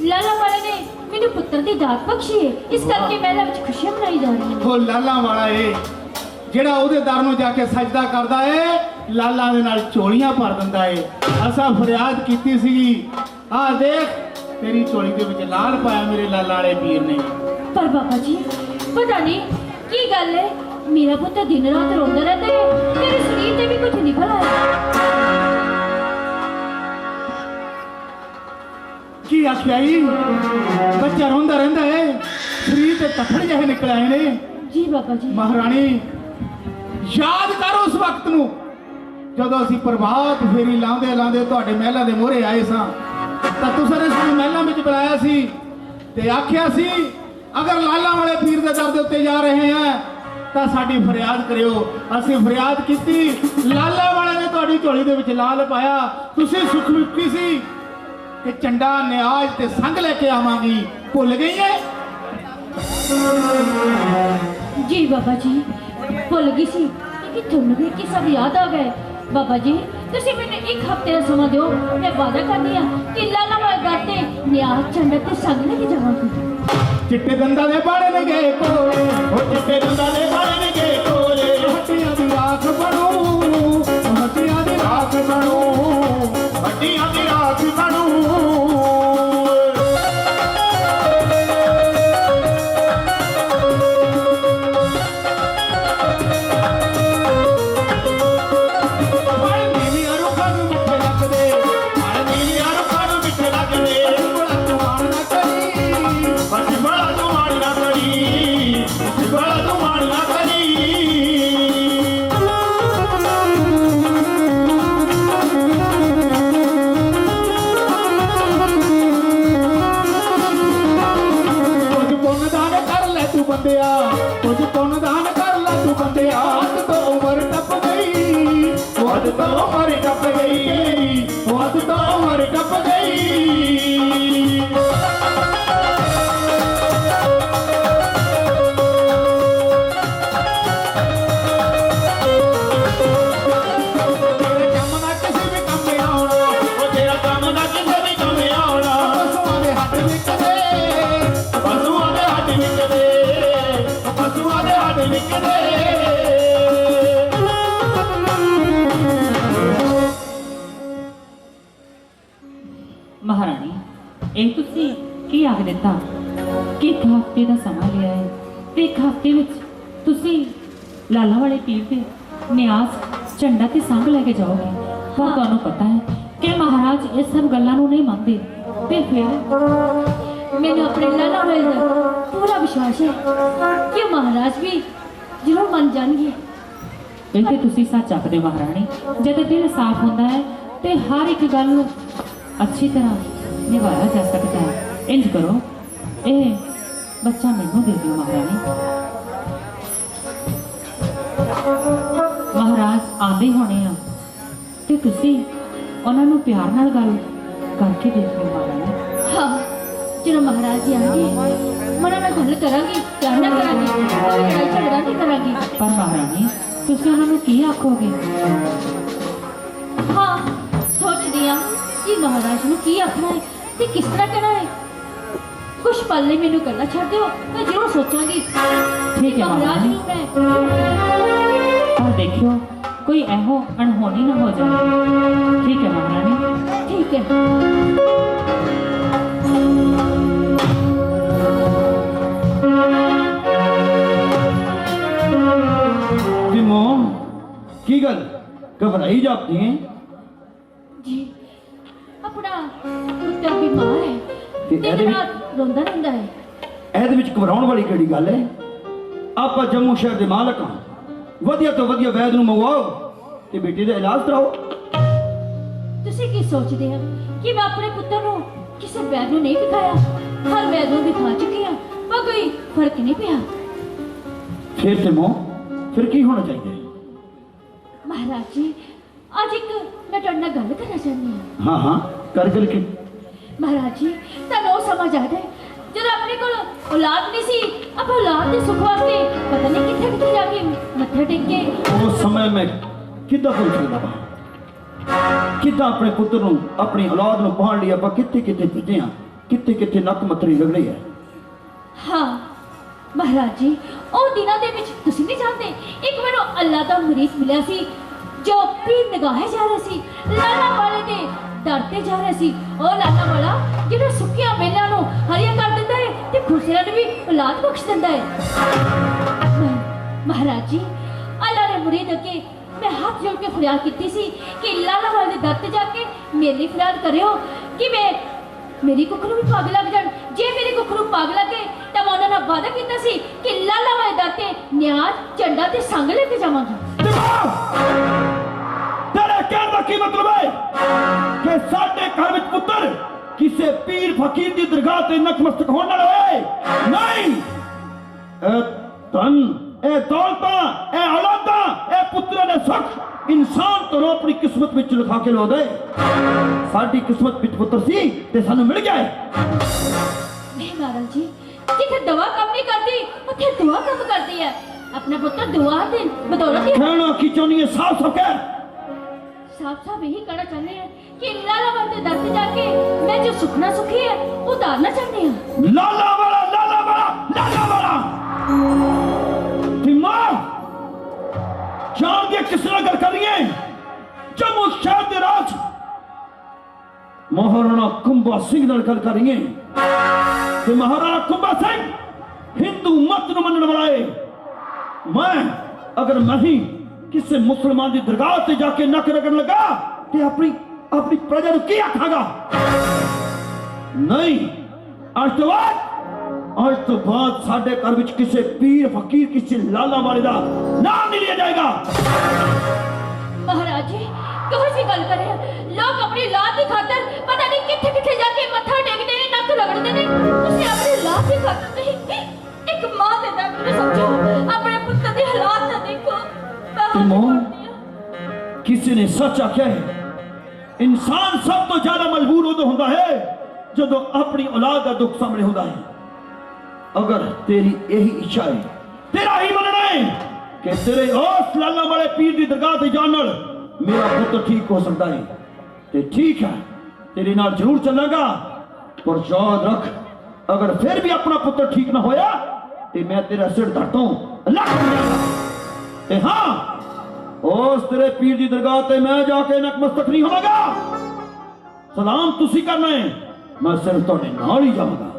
ਲਾਲਾ ਵਾਲੇ ਨੇ ਮੈਨੂੰ ਪੁੱਤਰ ਦੀ ਦਾਤ ਬਖਸ਼ੀ ਹੈ ਇਸ ਕਰਕੇ ਮਹਿਲਾ ਵਿੱਚ ਖੁਸ਼ੀਆਂ ਮਨਾਈ ਜਾ ਰਹੀਆਂ ਨੇ ਉਹ ਲਾਲਾ ਵਾਲਾ ਏ ਜਿਹੜਾ ਉਹਦੇ ਦਰ ਨੂੰ ਜਾ ਕੇ ਸਜਦਾ ਕਰਦਾ ਏ ਲਾਲਾ ਦੇ ਨਾਲ ਝੋਲੀਆਂ ਭਰ ਦਿੰਦਾ ਏ ਅਸਾਂ ਫਰਿਆਦ ਕੀਤੀ ਸੀਗੀ ਆਹ ਦੇਖ ਤੇਰੀ ਝੋਲੀ ਦੇ ਵਿੱਚ ਲਾਲ ਪਾਇਆ ਮੇਰੇ ਲਾਲਾ ਵਾਲੇ ਪੀਰ ਨੇ ਪਰ ਬਾਬਾ ਜੀ ਪਤਾ ਨਹੀਂ ਕੀ ਗੱਲ ਹੈ ਮੇਰਾ ਪੁੱਤ ਦਿਨ ਰਾਤ ਰੋਂਦਾ ਰਹਿੰਦਾ ਹੈ ਮੇਰੇ ਸਰੀਰ ਤੇ ਵੀ ਕੁਝ ਨਿਕਲ ਆਇਆ ਕੀ ਆਖਿਆ ਈ ਬੱਚਾ ਰੋਂਦਾ ਰਹਿੰਦਾ ਏ ਸਰੀਰ ਤੇ ਤਫੜ ਜਿਹੇ ਨਿਕਲ ਆਏ ਨੇ ਜੀ ਬਾਬਾ ਜੀ ਮਹਾਰਾਣੀ ਯਾਦ ਕਰ ਉਸ ਵਕਤ ਨੂੰ ਜਦੋਂ ਅਸੀਂ ਪ੍ਰਭਾਤ ਫੇਰੀ ਲਾਉਂਦੇ ਲਾਉਂਦੇ ਤੁਹਾਡੇ ਮਹਿਲਾਂ ਦੇ ਮੋਹਰੇ ਆਏ ਸਾਂ ਤਾਂ ਤੁਸੀਂ ਨੇ ਸਾਨੂੰ ਮਹਿਲਾਂ ਵਿੱਚ ਬੁਲਾਇਆ ਸੀ ਤੇ ਆਖਿਆ ਸੀ ਅਗਰ ਲਾਲਾ ਵਾਲੇ ਪੀਰ ਦੇ ਦਰ ਦੇ ਉੱਤੇ ਜਾ ਰਹੇ ਆ ਤਾਂ ਸਾਡੀ ਫਰਿਆਦ ਕਰਿਓ ਅਸੀਂ ਫਰਿਆਦ ਕੀਤੀ ਲਾਲਾ ਵਾਲੇ ਨੇ ਤੁਹਾਡੀ ਝੋਲੀ ਦੇ ਵਿੱਚ ਲਾਲ ਪਾਇਆ ਤੁਸੀਂ ਸੁਖ ਮੁਕਤੀ ਸੀ ਕਿ ਚੰਡਾ ਨਿਆਜ਼ ਤੇ ਸੰਗ ਲੈ ਕੇ ਆਵਾਂਗੀ ਭੁੱਲ ਗਈ ਏ ਜੀ ਬਾਬਾ ਜੀ ਭੁੱਲ ਗਈ ਸੀ ਕਿ ਤੁਹਾਨੂੰ ਵੀ ਕੀ ਸਭ ਯਾਦ ਆ ਗਏ ਬਾਬਾ ਜੀ ਤੁਸੀਂ ਮੈਨੂੰ ਇੱਕ ਹਫ਼ਤੇ ਦਾ ਸਮਾਂ ਦਿਓ ਮੈਂ ਵਾਅਦਾ ਕਰਦੀ ਹਾਂ ਕਿ ਲਾਲਾ ਵਾਲੇ ਦਰ ਤੇ ਨਿਆਜ਼ ਚੰਡਾ ਤੇ ਸੰਗ ਲੈ ਕੇ ਜਾਵਾਂਗੀ ਚਿੱਟੇ ਦੰਦਾਂ ਦੇ ਬਾੜੇ ਨੇ ਗਏ ਕੋਲੇ ਉਹ ਚਿੱਟੇ ਦੰਦਾਂ ਦੇ ਬਾੜੇ ਨੇ ਗਏ ਕੋਲੇ ਹੱਡੀਆਂ ਦੀ ਰਾਖ ਬਣੂ ਹੱਡੀਆਂ ਦੀ ਰਾਖ ਬਣੂ ਹੱਡੀਆਂ ਦੀ ਰਾਖ ਬਣੂ ਕੁਝ ਪੁੰਨ ਦਾਨ ਕਰ ਲੈ ਤੂੰ ਬੰਦਿਆ ਅੱਜ ਤੋਂ ਉਮਰ ਟੱਪ ਗਈ ਅੱਜ ਤੋਂ ਉਮਰ ਟੱਪ ਗਈ ਅੱਜ ਤੋਂ ਉਮਰ ਟੱਪ ਗਈ ਆਖ ਦਿੱਤਾ ਕਿ ਇੱਕ ਹਫ਼ਤੇ ਦਾ ਸਮਾਂ ਲਿਆ ਹੈ ਤੇ ਇੱਕ ਹਫ਼ਤੇ ਵਿੱਚ ਤੁਸੀਂ ਲਾਲਾ ਵਾਲੇ ਪੀਰ ਦੇ ਨਿਆਜ਼ ਝੰਡਾ ਤੇ ਸੰਗ ਲੈ ਕੇ ਜਾਓਗੇ। ਪਰ ਤੁਹਾਨੂੰ ਪਤਾ ਹੈ ਕਿ ਮਹਾਰਾਜ ਇਹ ਸਭ ਗੱਲਾਂ ਨੂੰ ਨਹੀਂ ਮੰਨਦੇ ਤੇ ਫਿਰ ਮੈਨੂੰ ਆਪਣੇ ਲਾਲਾ ਵਾਲੇ ਦਾ ਪੂਰਾ ਵਿਸ਼ਵਾਸ ਹੈ ਕਿ ਉਹ ਮਹਾਰਾਜ ਵੀ ਜ਼ਰੂਰ ਮੰਨ ਜਾਣਗੇ। ਇਹ ਤੇ ਤੁਸੀਂ ਸੱਚ ਆਖਦੇ ਮਹਾਰਾਣੀ, ਜਦ ਦਿਲ ਸਾਫ਼ ਹੁੰਦਾ ਹੈ ਤੇ ਹਰ ਇੱਕ ਗੱਲ ਨੂੰ ਅੱਛੀ ਤਰ੍ਹਾਂ ਨਿਭਾਇਆ ਜਾ ਸਕਦਾ ਹੈ। ਇੰਜ ਕਰੋ, ਇਹ ਬੱਚਾ ਮੈਨੂੰ ਦੇ ਦਿਓ ਮਹਾਰਾਣੀ। ਮਹਾਰਾਜ ਆਉਂਦੇ ਹੋਣੇ ਆ ਤੇ ਤੁਸੀਂ ਉਹਨਾਂ ਨੂੰ ਪਿਆਰ ਨਾਲ ਗੱਲ ਕਰਕੇ ਦੇਖੋ ਮਹਾਰਾਣੀ। ਹਾਂ, ਜਦੋਂ ਮਹਾਰਾਜ ਜੀ ਆਣਗੇ ਮੈਂ ਉਹਨਾਂ ਨਾਲ ਗੱਲ ਕਰਾਂਗੀ, ਪਿਆਰ ਨਾਲ ਕਰਾਂਗੀ, ਕੋਈ ਲੜਾਈ ਝਗੜਾ ਨਹੀਂ ਕਰਾਂਗੀ। ਪਰ ਮਹਾਰਾਣੀ ਤੁਸੀਂ ਉਹਨਾਂ ਨੂੰ ਕੀ ਆਖੋਗੇ? ਹਾਂ, ਸੋਚਦੀ ਹਾਂ ਕਿ ਮਹਾਰਾਜ ਨੂੰ ਕੀ ਆਖਣਾ ਹੈ ਤੇ ਕਿਸ ਤਰ੍ਹਾਂ ਕਹਿਣਾ ਹੈ। ਕੁਛ ਪਲ ਲਈ ਮੈਨੂੰ ਗੱਲਾਂ ਛੱਡ ਦਿਓ, ਮੈਂ ਜ਼ਰੂਰ ਸੋਚਾਂਗੀ। ਠੀਕ ਹੈ ਮਹਾਰਾਜ ਨੂੰ ਮੈਂ ਪਰ ਦੇਖਿਓ ਕੋਈ ਇਹੋ ਅਣਹੋਣੀ ਨਾ ਹੋ ਜਾਵੇ। ਠੀਕ ਹੈ ਮਹਾਰਾਣੀ, ਠੀਕ ਹੈ। ਮੋਮ ਕੀ ਗੱਲ ਘਬਰਾਈ ਜਾਪਦੀ ਹੈ ਜੀ? ਆਪਣਾ ਪੁੱਤਰ ਬਿਮਾਰ ਹੈ ਤੇ ਤੇ ਇਹਦੇ ਰਾਤ ਰੋਂਦਾ ਰਹਿੰਦਾ ਹੈ। ਇਹਦੇ ਵਿੱਚ ਘਬਰਾਉਣ ਵਾਲੀ ਕਿਹੜੀ ਗੱਲ ਹੈ? ਆਪਾਂ ਜੰਮੂ ਸ਼ਹਿਰ ਦੇ ਮਾਲਕ ਹਾਂ, ਵਧੀਆ ਤੋਂ ਵਧੀਆ ਵੈਦ ਨੂੰ ਮੰਗਵਾਓ ਤੇ ਬੇਟੇ ਦਾ ਇਲਾਜ ਕਰਾਓ। ਤੁਸੀਂ ਕੀ ਸੋਚਦੇ ਹੋ ਕਿ ਮੈਂ ਆਪਣੇ ਪੁੱਤਰ ਨੂੰ ਕਿਸੇ ਵੈਦ ਨੂੰ ਨਹੀਂ ਦਿਖਾਇਆ? ਹਰ ਵੈਦ ਨੂੰ ਦਿਖਾ ਚੁੱਕੀ ਹਾਂ, ਪਰ ਕੋਈ ਫਰਕ ਨਹੀਂ ਪਿਆ। ਫਿਰ ਤੇ ਮੋਹ ਫਿਰ ਕੀ ਹੋਣਾ ਚਾਹੀਦਾ ਹੈ? ਮਹਾਰਾਜ ਜੀ, ਅੱਜ ਇੱਕ ਮੈਂ ਤੁਹਾਡੇ ਨਾਲ ਗੱਲ ਕਰਨਾ ਚਾਹੁੰਦੀ ਹਾਂ। ਹਾਂ ਹਾਂ, ਕਰ ਗੱਲ ਕੀ? ਮਹਾਰਾਜ ਜੀ, ਤੁਹਾਨੂੰ ਉਹ ਸਮਝ ਆ ਜਾਏ ਜਦੋਂ ਆਪਣੇ ਕੋਲ ਔਲਾਦ ਨਹੀਂ ਸੀ, ਆਪਾਂ ਔਲਾਦ ਦੇ ਸੁੱਖ ਵਾਸਤੇ ਪਤਾ ਨਹੀਂ ਕਿੱਥੇ ਕਿੱਥੇ ਜਾ ਕੇ ਮੱਥਾ ਟੇਕੇ। ਉਸ ਸਮੇਂ ਮੈਂ ਕਿੱਦਾਂ ਭੁੱਲ ਸਕਦਾ ਹਾਂ? ਕਿੱਦਾਂ ਆਪਣੇ ਪੁੱਤਰ ਨੂੰ ਆਪਣੀ ਔਲਾਦ ਨੂੰ ਪਾਉਣ ਲਈ ਆਪਾਂ ਕਿੱਥੇ ਕਿੱਥੇ ਪੁੱਜੇ ਹਾਂ, ਕਿੱਥੇ ਕਿੱਥੇ ਨੱਕ ਮੱਥਰੀ ਰਗੜੀ ਹੈ। ਹਾਂ ਮਹਾਰਾਜ ਜੀ, ਉਹ ਦਿਨਾਂ ਦੇ ਵਿੱਚ ਤੁਸੀਂ ਨਹੀਂ ਜਾਣਦੇ, ਇੱਕ ਮੈਨੂੰ ਅੱਲਾ ਦਾ ਮੁਰੀਦ ਮਿਲਿਆ ਸੀ ਜੋ ਪੀਰ ਨਿਗਾਹੇ ਜਾ ਰਿਹਾ ਸੀ, ਲਾਲਾ ਵਾਲੇ ਦੇ ਦਰ ਤੇ ਜਾ ਰਿਹਾ ਸੀ। ਉਹ ਲਾਲਾ ਵਾਲਾ ਜਿਹੜਾ ਸੁੱਕੀਆਂ ਵੇਲਾਂ ਨੂੰ ਹਰੀਆਂ ਕਰ ਦਿੰਦਾ ਹੈ ਤੇ ਖੁਸ਼ੀਆਂ ਨੂੰ ਵੀ ਔਲਾਦ ਬਖਸ਼ ਦਿੰਦਾ ਹੈ। ਮਹਾਰਾਜ ਜੀ, ਅੱਲਾ ਦੇ ਮੁਰੀਦ ਅੱਗੇ ਮੈਂ ਹੱਥ ਜੋੜ ਕੇ ਫਰਿਆਦ ਕੀਤੀ ਸੀ ਕਿ ਲਾਲਾ ਵਾਲੇ ਦੇ ਦਰ ਤੇ ਜਾ ਕੇ ਮੇਰੇ ਲਈ ਫਰਿਆਦ ਕਰਿਓ ਕਿ ਮੇਰੀ ਕੁੱਖ ਨੂੰ ਵੀ ਪੱਗ ਲੱਗ ਜਾਣ। ਜੇ ਮੇਰੀ ਕੁੱਖ ਨੂੰ ਪੱਗ ਲੱਗੇ ਤਾਂ ਮੈਂ ਉਹਨਾਂ ਨਾਲ ਵਾਅਦਾ ਕੀਤਾ ਸੀ ਕਿ ਲਾਲਾ ਵਾਲੇ ਦਰ ਤੇ ਨਿਆਜ਼ ਝੰਡਾ ਤੇ ਸੰਗ ਲੈ ਕੇ ਜਾਵਾਂਗੀ। ਤੇਰੇ ਕਹਿਣ ਦਾ ਕੀ ਮਤਲਬ ਹੈ ਕਿ ਸਾਡੇ ਘਰ ਵਿੱਚ ਪੁੱਤਰ ਕਿਸੇ ਪੀਰ ਫਕੀਰ ਦੀ ਦਰਗਾਹ ਤੇ ਨਤਮਸਤਕ ਹੋਣ ਨਾਲ ਹੋਏ? ਨਹੀਂ, ਇਹ ਧਨ, ਇਹ ਦੌਲਤਾਂ, ਇਹ ਔਲਾਦਾਂ, ਇਹ ਪੁੱਤਰਾਂ ਦੇ ਸੁੱਖ ਇਨਸਾਨ ਤੋਂ ਆਪਣੀ ਕਿਸਮਤ ਵਿੱਚ ਲਿਖਾ ਕੇ ਲੋ ਦੇ। ਸਾਡੀ ਕਿਸਮਤ ਵਿੱਚ ਪੁੱਤਰ ਸੀ ਤੇ ਸਾਨੂੰ ਮਿਲ ਗਿਆ ਹੈ। ਨਹੀਂ ਮਹਾਰਾਜ ਜੀ, ਜਿੱਥੇ ਦਵਾ ਕੰਮ ਨਹੀਂ ਕਰਦੀ ਉੱਥੇ ਦੁਆ ਕੰਮ ਕਰਦੀ ਹੈ। ਆਪਣਾ ਪੁੱਤਰ ਦੁਆ ਦੇ ਬਦੌਲਤ ਹੀ ਕਹਿਣਾ ਕੀ ਚਾਹੁੰਦੀ ਹੈ? ਸਾਫ਼ ਸਾਫ਼ ਕਹਿ। ਸਾਫ਼ ਸਾਫ਼ ਇਹੀ ਕਹਿਣਾ ਚਾਹੁੰਦੇ ਹਾਂ ਕਿ ਲਾਲਾ ਵਾਲੇ ਦੇ ਦਰ ਤੇ ਜਾ ਕੇ ਮੈਂ ਜੋ ਸੁਖਣਾ ਸੁਖੀ ਹੈ ਉਹ ਉਤਾਰਨਾ ਚਾਹੁੰਦੇ ਹਾਂ। ਲਾਲਾ ਵਾਲਾ, ਲਾਲਾ ਵਾਲਾ, ਲਾਲਾ ਵਾਲਾ। ਦਿਮਾਗ ਜਾਣ ਕੇ ਕਿਸ ਨਾਲ ਗੱਲ ਕਰ ਰਹੀ ਹੈ? ਜੰਮੂ ਸ਼ਹਿਰ ਦੇ ਰਾਜ ਮਹਾਰਾਣਾ ਕੁੰਭਾ ਸਿੰਘ ਨਾਲ ਗੱਲ ਕਰ ਰਹੀ ਹੈ ਤੇ ਮਹਾਰਾਣਾ ਕੁੰਭਾ ਸਿੰਘ ਹਿੰਦੂ ਮਤ ਨੂੰ ਮੰਨਣ ਵਾਲਾ ਹੈ। ਮੈਂ ਅਗਰ ਮੈਂ ਹੀ ਕਿਸੇ ਮੁਸਲਮਾਨ ਦੀ ਦਰਗਾਹ ਤੇ ਜਾ ਕੇ ਨੱਕ ਰਗੜਨ ਲੱਗਾ ਤੇ ਆਪਣੀ ਪ੍ਰਜਾ ਨੂੰ ਕੀ ਆਖਾਂਗਾ? ਨਹੀਂ, ਅੱਜ ਤੋਂ ਬਾਅਦ ਸਾਡੇ ਘਰ ਵਿੱਚ ਕਿਸੇ ਪੀਰ ਫਕੀਰ, ਕਿਸੇ ਲਾਲਾ ਵਾਲੇ ਦਾ ਨਾਮ ਨਹੀਂ ਲਿਆ ਜਾਏਗਾ। ਮਹਾਰਾਜ ਜੀ, ਕਿਹੋ ਜਿਹੀ ਗੱਲ ਕਰ ਰਹੇ ਹੋ? ਲੋਕ ਆਪਣੀ ਔਲਾਦ ਦੀ ਖਾਤਰ ਪਤਾ ਨਹੀਂ ਕਿੱਥੇ ਕਿੱਥੇ ਜਾ ਕੇ ਮੱਥਾ ਟੇਕਦੇ ਨੇ, ਨੱਕ ਰਗੜਦੇ ਨੇ। ਤੁਸੀਂ ਆਪਣੀ ਔਲਾਦ ਦੀ ਖਾਤਰ ਨਹੀਂ, ਇੱਕ ਮਾਂ ਦੇ ਦਰਦ ਨੂੰ ਸਮਝੋ, ਆਪਣੇ ਪੁੱਤਰ ਦੀ ਹਾਲਾਤ ਤਾਂ ਦੇਖੋ। ਕਿਸੇ ਨੇ ਸੱਚ ਆਖਿਆ ਹੈ, ਇਨਸਾਨ ਸਭ ਤੋਂ ਜ਼ਿਆਦਾ ਮਜਬੂਰ ਉਦੋਂ ਹੁੰਦਾ ਹੈ ਜਦੋਂ ਆਪਣੀ ਔਲਾਦ ਦਾ ਦੁੱਖ ਸਾਹਮਣੇ ਹੁੰਦਾ ਹੈ। ਅਗਰ ਤੇਰੀ ਇਹੀ ਇੱਛਾ ਹੈ, ਤੇਰਾ ਹੀ ਮੰਨਣਾ ਹੈ ਕਿ ਤੇਰੇ ਉਸ ਲਾਲਾ ਵਾਲੇ ਪੀਰ ਦੀ ਦਰਗਾਹ ਤੇ ਜਾਣ ਨਾਲ ਮੇਰਾ ਪੁੱਤਰ ਠੀਕ ਹੋ ਸਕਦਾ ਹੈ, ਤੇ ਠੀਕ ਹੈ, ਤੇਰੇ ਨਾਲ ਜ਼ਰੂਰ ਚੱਲਾਂਗਾ। ਪਰ ਯਾਦ ਰੱਖ, ਅਗਰ ਫਿਰ ਵੀ ਆਪਣਾ ਪੁੱਤਰ ਠੀਕ ਨਾ ਹੋਇਆ ਤੇ ਮੈਂ ਤੇਰਾ ਸਿਰ ਧੜ ਤੋਂ ਲੱਖ ਦਿਆਂਗਾ। ਤੇ ਹਾਂ, ਉਸ ਤੇਰੇ ਪੀਰ ਦੀ ਦਰਗਾਹ ਤੇ ਮੈਂ ਜਾ ਕੇ ਨਤਮਸਤਕ ਨਹੀਂ ਹੋਵਾਂਗਾ। ਸਲਾਮ ਤੁਸੀਂ ਕਰਨਾ ਹੈ, ਮੈਂ ਸਿਰਫ ਤੁਹਾਡੇ ਨਾਲ ਹੀ ਜਾਵਾਂਗਾ।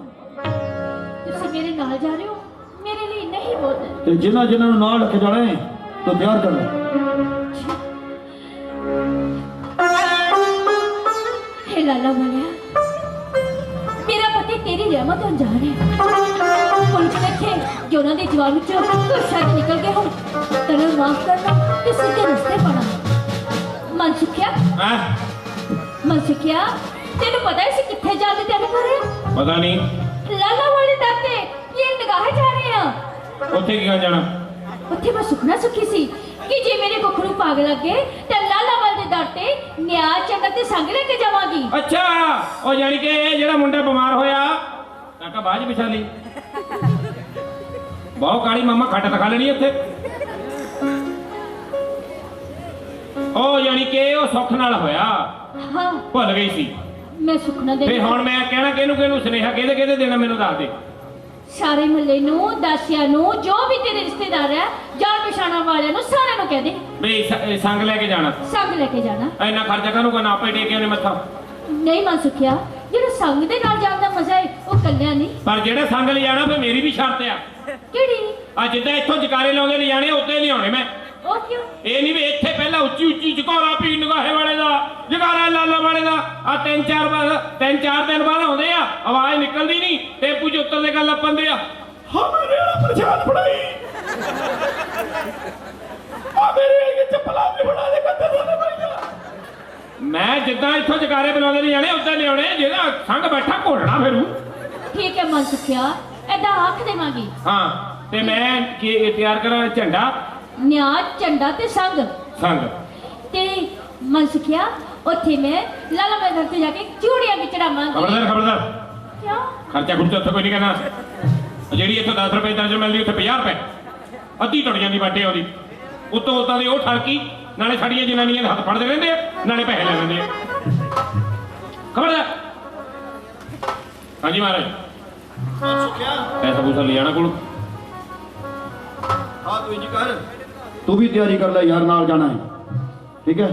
ਤੁਸੀਂ ਮੇਰੇ ਨਾਲ ਜਾ ਰਹੇ ਹੋ ਮੇਰੇ ਲਈ ਨਹੀਂ ਬਹੁਤ ਹੈ। ਤੇ ਜਿਨ੍ਹਾਂ ਜਿਨ੍ਹਾਂ ਨੂੰ ਨਾਲ ਰੱਖ ਜਾਣਾ ਹੈ ਤਾਂ ਤਿਆਰ ਕਰ ਲੈ। हे लाला वालिया, मेरा पति तेरी रहमत होने जा रहे हैं। पुलिस देखे जो उन्होंने जवाब विचों तो शायद निकल गए हो। तेरे माफ करना तो सीधे रास्ते पड़ा। मनसुखिया, ਹੈਂ? मनसुखिया, तेरे पता है इसे कितने जाते तेरे घरे? ਪਤਾ ਨਹੀਂ लाला वाले दाते ये निगाह जा रहे हैं। ਉੱਥੇ ਕੀ ਜਾਣਾ। ਉੱਥੇ ਮੈਂ ਸੁਖਣਾ ਸੁਖੀ ਸੀ ਕਿ ਜੇ ਮੇਰੇ ਕੁੱਖ ਨੂੰ ਪਾਗ ਲੱਗੇ ਤੇ ਲਾਲਾ ਵਾਲੇ ਦੇ ਦਰ ਤੇ ਨਿਆਂ ਚੰਗਾ ਤੇ ਸੰਗ ਲੈ ਕੇ ਜਾਵਾਂਗੀ। ਅੱਛਾ ਉਹ ਯਾਨੀ ਕਿ ਇਹ ਜਿਹੜਾ ਮੁੰਡਾ ਬਿਮਾਰ ਹੋਇਆ ਕਾਕਾ ਬਾਜ ਵਿਛਾ ਲਈ ਬਹੁਤ ਕਾਲੀ ਮਾਮਾ ਖੱਟ ਦਿਖਾ ਲੈਣੀ ਇੱਥੇ। ਉਹ ਯਾਨੀ ਕਿ ਉਹ ਸੁੱਖ ਨਾਲ ਹੋਇਆ ਹਾਂ ਭੁੱਲ ਗਈ ਸੀ। ਮੈਂ ਸੁਖਣਾ ਦੇ ਫੇ ਹੁਣ ਮੈਂ ਕਹਿਣਾ ਕਿਹਨੂੰ ਕਿਹਨੂੰ ਸੁਨੇਹਾ ਕਿਹਦੇ ਕਿਹਦੇ ਦੇਣਾ ਮੈਨੂੰ ਦੱਸ ਦੇ। ਸਾਰੇ ਮਹੱਲੇ ਨੂੰ ਦਾਸੀਆਂ ਨੂੰ ਜੋ ਵੀ ਤੇਰੇ ਰਿਸ਼ਤੇਦਾਰ ਹੈ ਜਾਣ ਪਛਾਣਾਂ ਵਾਲਿਆਂ ਨੂੰ ਸਾਰਿਆਂ ਨੂੰ ਕਹਿ ਦੇ ਵੀ ਸੰਗ ਲੈ ਕੇ ਜਾਣਾ। ਸੰਗ ਲੈ ਕੇ ਜਾਣਾ। ਇੰਨਾ ਖਰਚਾ ਕਾਹਨੂੰ ਕਰਨਾ ਆਪੇ ਟੇਕੇ ਉਹਨੇ ਮੱਥਾ। ਨਹੀਂ ਮਨ ਸੁਖਿਆ ਜਿਹੜਾ ਸੰਗ ਦੇ ਨਾਲ ਜਾਣ ਦਾ ਮਜ਼ਾ ਹੈ ਉਹ ਕੱਲਿਆਂ ਨਹੀਂ। ਪਰ ਜਿਹੜਾ ਸੰਗ ਲੈ ਜਾਣਾ ਫੇ ਮੇਰੀ ਵੀ ਸ਼ਰਤ ਆ। ਕਿਹੜੀ? ਆ ਜਿੱਦਾਂ ਇੱਥੋਂ ਜਕਾਰੇ ਲਾਉਂਦੇ ਲੈ ਜਾਣੇ ਉੱਤੇ ਲਿਆਉਣੇ ਮੈਂ। ਉਹ ਕਿਉਂ? ਇਹ ਨਹੀਂ ਵੀ ਇੱਥੇ ਪਹਿਲਾਂ ਉੱਚੀ ਉੱਚੀ ਜਕਾਰਾ ਪੀ ਨਗਾਹੇ ਵਾਲੇ ਦਾ ਜਕਾਰਾ ਲਾਲਾ ਵਾਲੇ ਦਾ ਆ ਤਿੰਨ ਚਾਰ ਦਿਨ ਬਾਅਦ ਆਉਂਦੇ ਆ ਆਵਾਜ਼ ਨਿਕਲਦੀ ਨਹੀਂ ਟੇਪੂ ਚ ਉੱਤਰ ਦੇ ਗੱਲ ਲੱਪੰਦੇ ਆ। ਹਾਂ ਮੇਰੇ ਵਾਲਾ ਪ੍ਰਸ਼ਾਦ ਫੜਾਈ ਆ ਮੇਰੇ ਇਹ ਚੱਪਲਾਂ ਵੀ ਫੜਾ ਦੇ ਕੱਤੇ ਦੋਨੇ ਭਾਈਆ। ਮੈਂ ਜਿੱਦਾਂ ਇੱਥੋਂ ਜਕਾਰੇ ਬੁਲਾਉਂਦੇ ਨਹੀਂ ਜਾਣੇ ਉੱਤੇ ਲਿਆਉਣੇ ਜਿਹੜਾ ਸੰਗ ਬੈਠਾ ਘੋੜਨਾ ਫਿਰੂ। ਠੀਕ ਹੈ ਮਨ ਸੁਖਿਆ ਐਦਾਂ ਆਖ ਦੇਵਾਂਗੀ। ਹਾਂ ਤੇ ਮੈਂ ਕੀ ਤਿਆਰ ਕਰਾਂ ਝੰਡਾ ਨਿਆਂ ਝੰਡਾ ਤੇ ਸੰਗ ਸੰਗ ਤੇ ਮਨ ਸੁਖਿਆ ਉੱਥੇ ਮੈਂ ਲਾਲਾ ਵਾਲੇ ਦਰ ਤੇ ਜਾ ਕੇ ਚੂੜੀਆਂ ਵੀ ਚੜਾਵਾਂਗੀ। ਖਬਰਦਾਰ ਕਿਉਂ? ਖਰਚਾ ਖੁਰਚਾ ਉੱਥੇ ਕੋਈ ਨਹੀਂ ਕਰਨਾ। ਜਿਹੜੀ ਇੱਥੋਂ 10 ਰੁਪਏ ਦਰਜਨ ਮਿਲਦੀ ਉੱਥੇ 50 ਰੁਪਏ ਅੱਧੀ ਟੁੱਟ ਜਾਂਦੀ ਬਾਟੇ ਉਹਦੀ ਉੱਤੋਂ ਉਤਾਂ ਦੀ ਉਹ ਠਲਕੀ ਨਾਲੇ ਸਾਡੀਆਂ ਜਨਾਨੀਆਂ ਦੇ ਹੱਥ ਫੜਦੇ ਰਹਿੰਦੇ ਆ ਨਾਲੇ ਪੈਸੇ ਲੈ ਲੈਂਦੇ ਆ। ਖਬਰਦਾਰ। ਹਾਂਜੀ ਮਹਾਰਾਜ ਪੈਸਾ ਪੂਸਾ ਲੈ ਜਾਣਾ ਕੋਲ। ਹਾਂ ਤੂੰ ਇੰਜ ਕਰ ਤੂੰ ਵੀ ਤਿਆਰੀ ਕਰ ਲੈ ਯਾਰ ਨਾਲ ਜਾਣਾ ਹੈ ਠੀਕ ਹੈ।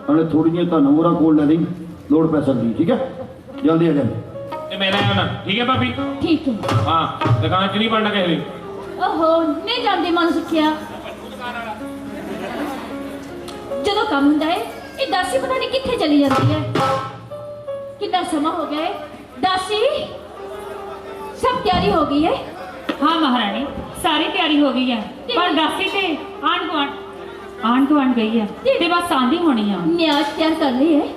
ਨਾਲੇ ਥੋੜੀਆਂ ਤਾਂ ਨੰਬਰਾਂ ਕੋਲ ਲੈ ਲਈ ਲੋੜ ਪੈ ਸਕਦੀ ਠੀਕ ਹੈ। ਜਲਦੀ ਆ ਜਾ। ਤੇ ਮੈਂ ਲੈ ਆਉਣਾ ਠੀਕ ਹੈ ਭਾਬੀ। ਠੀਕ ਹੈ। ਹਾਂ ਦੁਕਾਨ 'ਚ ਨਹੀਂ ਬਣਨਾ ਕਿਸੇ ਦੀ। ਓਹੋ ਨਹੀਂ ਜਾਂਦੀ ਮਨ ਸੁਖਿਆ ਜਦੋਂ ਕੰਮ ਹੁੰਦਾ ਹੈ ਇਹ ਦਾਸੀ ਪਤਾ ਨਹੀਂ ਕਿੱਥੇ ਚਲੀ ਜਾਂਦੀ ਹੈ। ਕਿੰਨਾ ਸਮਾਂ ਹੋ ਗਿਆ ਹੈ ਦਾਸੀ ਸਭ ਤਿਆਰੀ ਹੋ ਗਈ ਹੈ। हाँ महारानी सारी तैयारी हो गई है पर दासी ते आंढ गुआंढ गई है ते बस आंधी होनी है। न्याज तैयार कर ली है।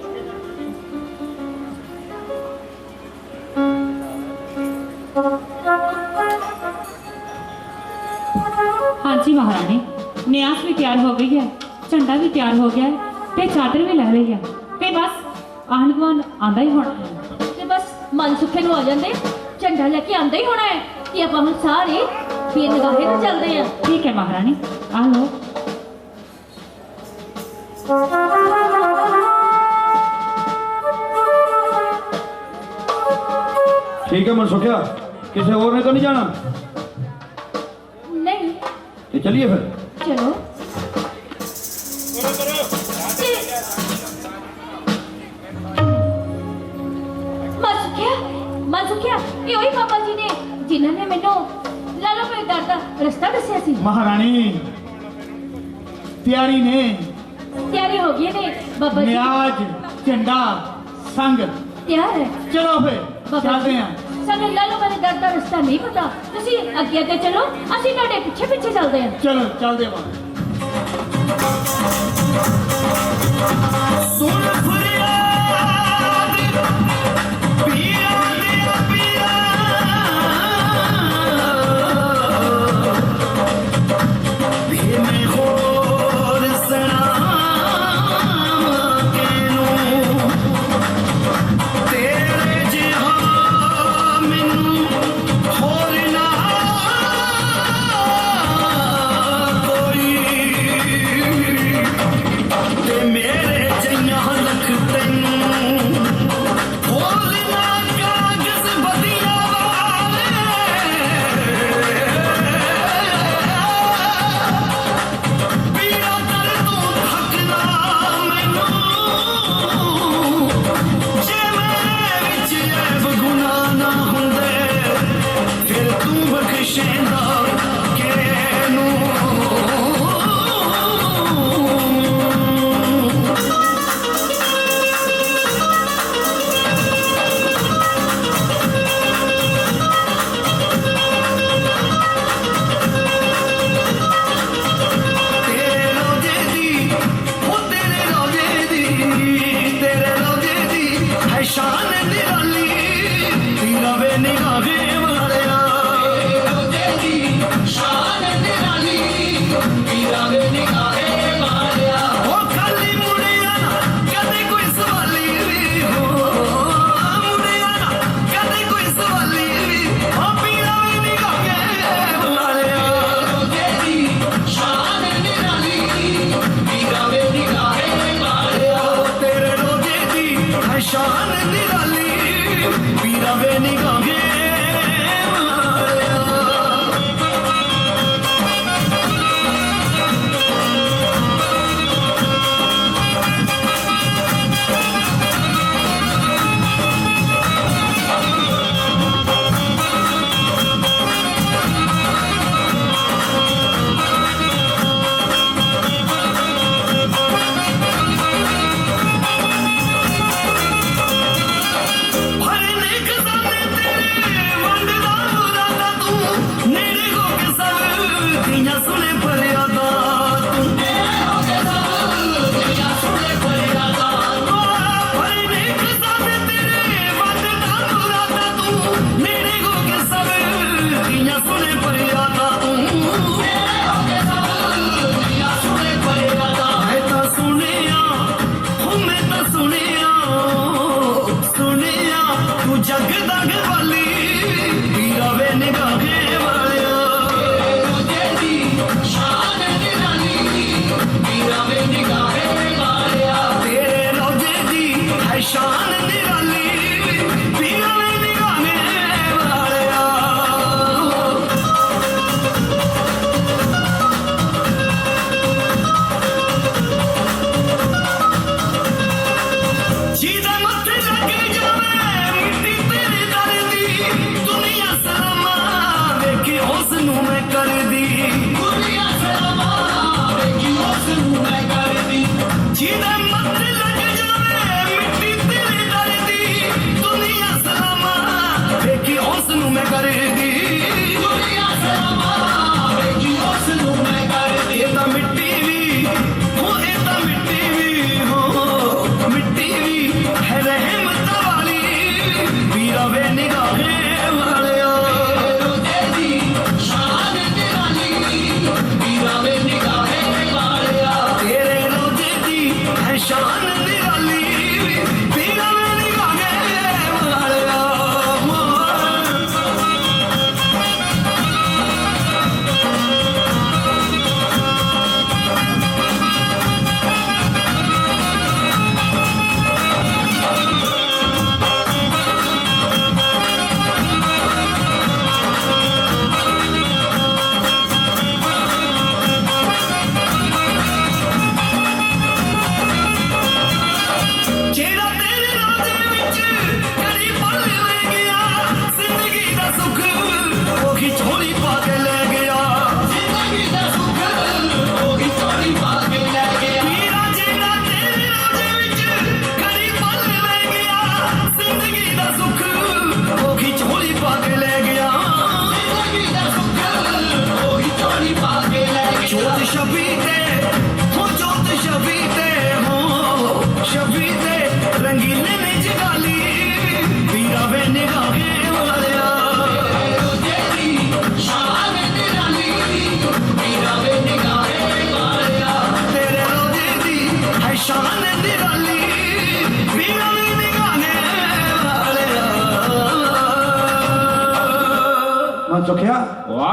हाँ जी महारानी न्यास भी तैयार हो गई है झंडा भी तैयार हो गया है ते चादर भी ले ली है ते बस आंढ गुआंढ आंदा ही होना है। ते बस मन सुखे नु आ जांदे झंडा लेके आंदा ही होना है कि आप हम सारे बेनगाहे ना चलते हैं। ठीक है महारानी आ लो। ठीक है मनसुखिया किसी और ने तो नहीं जाना? नहीं तो चलिए फिर। चलो मन सुखिया ये वही पापा जी ने जिन्होंने मैनू लाला भाई दर दा रास्ता दसिया सी। महारानी तैयारी ने तैयारी हो गई ने बाबा जी न्याज झंडा संग तैयार है। चलो फिर बाबा चलते जी हैं। सानू लाला वाले दर दा रास्ता नहीं पता तुसी अगे अगे चलो असि तुहाडे पीछे पीछे चलते हैं। चलो चलते हैं। सुन फरियाद पिया दिया पिया भी मैं होर सना के नूं तेरे जिहा मैनू होर ना कोई ते मेरे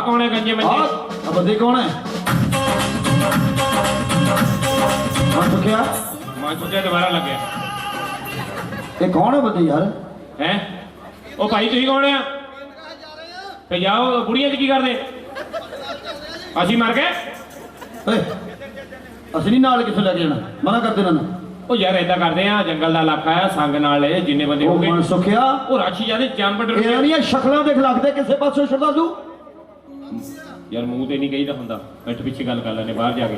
कौन है गंजे मंजे अब बंदे कौन है? हाँ तो क्या मैं सोचा दोबारा लग गया ये कौन है बंदे यार? हैं ओ भाई तुम कौन है ते जाओ बुढ़िया च की करदे ਅਸੀਂ ਮਰ ਗਏ ਓਏ ਅਸੀਂ ਨਹੀਂ ਨਾਲ ਕਿੱਥੇ ਲੈ ਕੇ ਜਾਣਾ, ਮਨਾ ਕਰ ਦੇਣਾ ਨਾ। ਉਹ ਯਾਰ ਏਦਾਂ ਕਰਦੇ ਆ ਜੰਗਲ ਦਾ ਇਲਾਕਾ ਆ ਸੰਗ ਨਾਲ ਇਹ ਜਿੰਨੇ ਬੰਦੇ ਉਹ ਹੋਗੇ ਮਨ ਸੁਖਿਆ ਉਹ ਰਾਸ਼ੀ ਜਾਂਦੇ ਜਾਨਵਰ ਡਰ ਇਹਨਾਂ ਦੀਆਂ ਸ਼ਕਲਾਂ ਦੇਖ ਲੱਗਦੇ ਕਿਸੇ ਪਾਸੋਂ ਸ਼ਰਧਾਲੂ। ਯਾਰ ਮੂੰਹ ਤੇ ਨਹੀਂ ਕਹੀਦਾ ਹੁੰਦਾ, ਪਿੱਠ ਪਿੱਛੇ ਗੱਲ ਕਰ ਲੈਣੇ ਬਾਹਰ ਜਾ ਕੇ।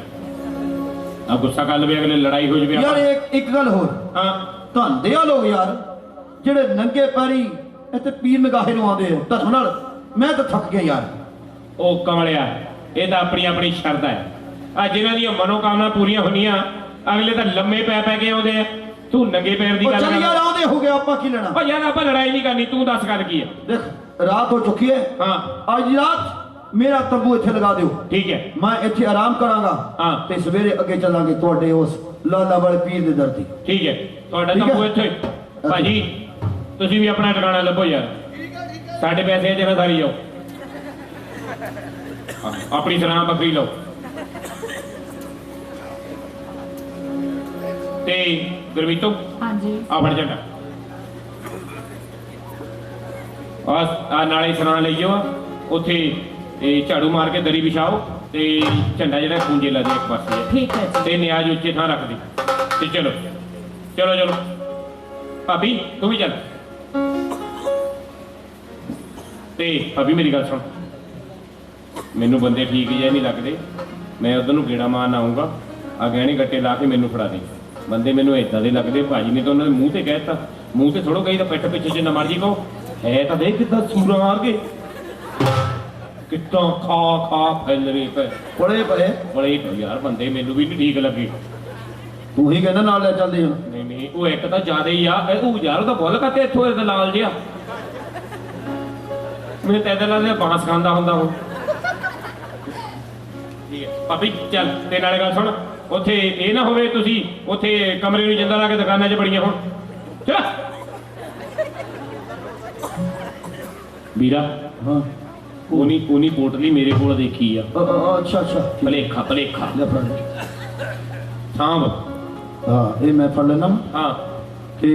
ਆ ਗੁੱਸਾ ਕਰ ਲਵੇ ਅਗਲੇ ਲੜਾਈ ਹੋ ਜਵੇ ਯਾਰ ਇੱਕ ਗੱਲ ਹੋਰ, ਹਾਂ ਧੰਦੇ ਆ ਲੋਕ ਯਾਰ ਜਿਹੜੇ ਨੰਗੇ ਪੈਰੀ ਇੱਥੇ ਪੀਰ ਨਿਗਾਹੇ ਨੂੰ ਆਉਂਦੇ ਆ ਧਰਮ ਨਾਲ। ਮੈਂ ਤਾਂ ਥੱਕ ਗਿਆ ਯਾਰ। ਉਹ ਕਮਲਿਆ ਇਹ ਤਾਂ ਆਪਣੀ ਆਪਣੀ ਸ਼ਰਧਾ ਹੈ। ਆ ਜਿਨ੍ਹਾਂ ਦੀਆਂ ਮਨੋਕਾਮਨਾ ਪੂਰੀਆਂ ਹੁੰਦੀਆਂ ਅਗਲੇ ਤਾਂ ਲੰਮੇ ਪੈ ਕੇ ਆਉਂਦੇ ਆ। ਤੂੰ ਨੰਗੇ ਪੈਰ ਦੀ ਉਹ ਗੱਲ ਚੱਲ ਕਰ। ਯਾਰ ਆਉਂਦੇ ਹੋ ਗਏ, ਆਪਾਂ ਕੀ ਲੈਣਾ? ਓ ਯਾਰ ਆਪਾਂ ਲੜਾਈ ਨਹੀਂ ਕਰਨੀ, ਤੂੰ ਦੱਸ ਗੱਲ ਕੀ ਹੈ? ਦੇਖ ਰਾਤ ਹੋ ਚੁੱਕੀ ਹੈ, ਹਾਂ ਅੱਜ ਰਾਤ ਮੇਰਾ ਤੰਬੂ ਇੱਥੇ ਲਗਾ ਦਿਓ। ਠੀਕ ਹੈ ਮੈਂ ਇੱਥੇ ਆਰਾਮ ਕਰਾਂਗਾ ਹਾਂ। ਤੇ ਸਵੇਰੇ ਅੱਗੇ ਚੱਲਾਂਗੇ ਤੁਹਾਡੇ ਉਸ ਲਾਲਾ ਵਾਲੇ ਪੀਰ ਦੇ ਦਰ ਦੀ। ਠੀਕ ਹੈ ਤੁਹਾਡਾ ਠੀਕ ਤਾਂ ਹੈ। ਇੱਥੇ ਭਾਜੀ ਤੁਸੀਂ ਵੀ ਆਪਣਾ ਟਿਕਾਣਾ ਲੱਭੋ ਯਾਰ, ਸਾਡੇ ਪੈਸੇ ਜਿਹੜਾ ਸਾਰੀ ਜਾਓ ਆਪਣੀ ਸਰਾਂ ਬੱਕਰੀ ਲਓ। ਤੇ ਗੁਰਮੀਤੋ ਹਾਂਜੀ ਆ ਫੜ ਝੰਡਾ ਆ ਨਾਲੇ ਸਰਾਂ ਲਈ ਜਾਓ ਉੱਥੇ ਇਹ ਝਾੜੂ ਮਾਰ ਕੇ ਦਰੀ ਵਿਛਾਓ ਤੇ ਝੰਡਾ ਜਿਹੜਾ ਖੂੰਜੇ ਲਾ ਦੇ ਇੱਕ ਪਾਸੇ ਠੀਕ ਹੈ ਜੀ ਤੇ ਨਿਆਜ਼ ਉੱਚੇ ਥਾਂ ਰੱਖ ਦੇ ਤੇ ਚਲੋ ਚਲੋ ਚਲੋ ਭਾਬੀ ਤੂੰ ਵੀ ਚੱਲ ਤੇ ਭਾਬੀ ਮੇਰੀ ਗੱਲ ਸੁਣ, ਮੈਨੂੰ ਬੰਦੇ ਠੀਕ ਜਿਹਾ ਨਹੀਂ ਲੱਗਦੇ। ਮੈਂ ਉਧਰ ਨੂੰ ਗੇੜਾ ਮਾਰਨ ਆਊਂਗਾ, ਆ ਗਹਿਣੇ ਗੱਟੇ ਲਾ ਕੇ ਮੈਨੂੰ ਫੜਾ ਦੇ। ਬੰਦੇ ਮੈਨੂੰ ਇਦਾਂ ਦੇ ਲੱਗਦੇ ਭਾਜੀ ਨੇ ਤਾਂ ਉਹਨਾਂ ਦੇ ਮੂੰਹ ਤੇ ਕਹਿਤਾ, ਮੂੰਹ ਤੇ ਥੋੜੋ ਕਹੀ ਤਾਂ ਪਿੱਠ ਪਿੱਛੇ ਜਿੰਨਾ ਮਰਜੀ ਕਹੋ। ਹੈ ਤਾਂ ਦੇਖ ਕਿੱਦਾਂ ਸੂਰਾਂ ਮਾਰ ਕੇ ਕਿੱਦਾਂ ਖਾ ਫੈਲ ਰਹੇ ਪਏ ਬੜੇ ਪਏ ਬੜੇ ਯਾਰ ਬੰਦੇ ਮੈਨੂੰ ਵੀ ਨਹੀਂ ਠੀਕ ਲੱਗੇ। ਤੂੰ ਹੀ ਕਹਿੰਦਾ ਨਾਲ ਲੈ ਚੱਲਦੇ ਹਾਂ। ਨਹੀਂ ਨਹੀਂ ਉਹ ਇੱਕ ਤਾਂ ਜ਼ਿਆਦਾ ਹੀ ਆ ਉਹ ਯਾਰ ਉਹਦਾ ਬੁੱਲ ਕੱਤੇ ਇੱਥੋਂ ਇਹਦਾ ਲਾਲ ਜਿਹਾ ਮੈਨੂੰ ਤੇ ਇਹਦੇ ਨਾਲ ਬਾਂਸ ਖਾਂਦਾ ਹੁੰਦਾ ਉਹ। ਠੀਕ ਹੈ ਭਾਬੀ ਚੱਲ ਤੇ ਨਾਲੇ ਗੱਲ ਸੁਣ, ਉੱਥੇ ਇਹ ਨਾ ਹੋਵੇ ਤੁਸੀਂ ਉੱਥੇ ਕਮਰੇ ਨੂੰ ਜਿੰਦਾ ਲਾ ਕੇ ਦੁਕਾਨਾਂ 'ਚ ਬੜੀਆਂ ਹੁਣ ਚੱਲ ਵੀਰਾ। ਹਾਂ ਉਹਨੀ ਪੋਟਲੀ ਮੇਰੇ ਕੋਲ ਦੇਖੀ ਆ। ਅੱਛਾ ਅੱਛਾ ਭਲੇਖਾ ਭਲੇਖਾ ਲੈ ਫੜ। ਸਾਂਭ। ਹਾਂ ਇਹ ਮੈਂ ਫੜ ਲੈਣਾ। ਹਾਂ ਤੇ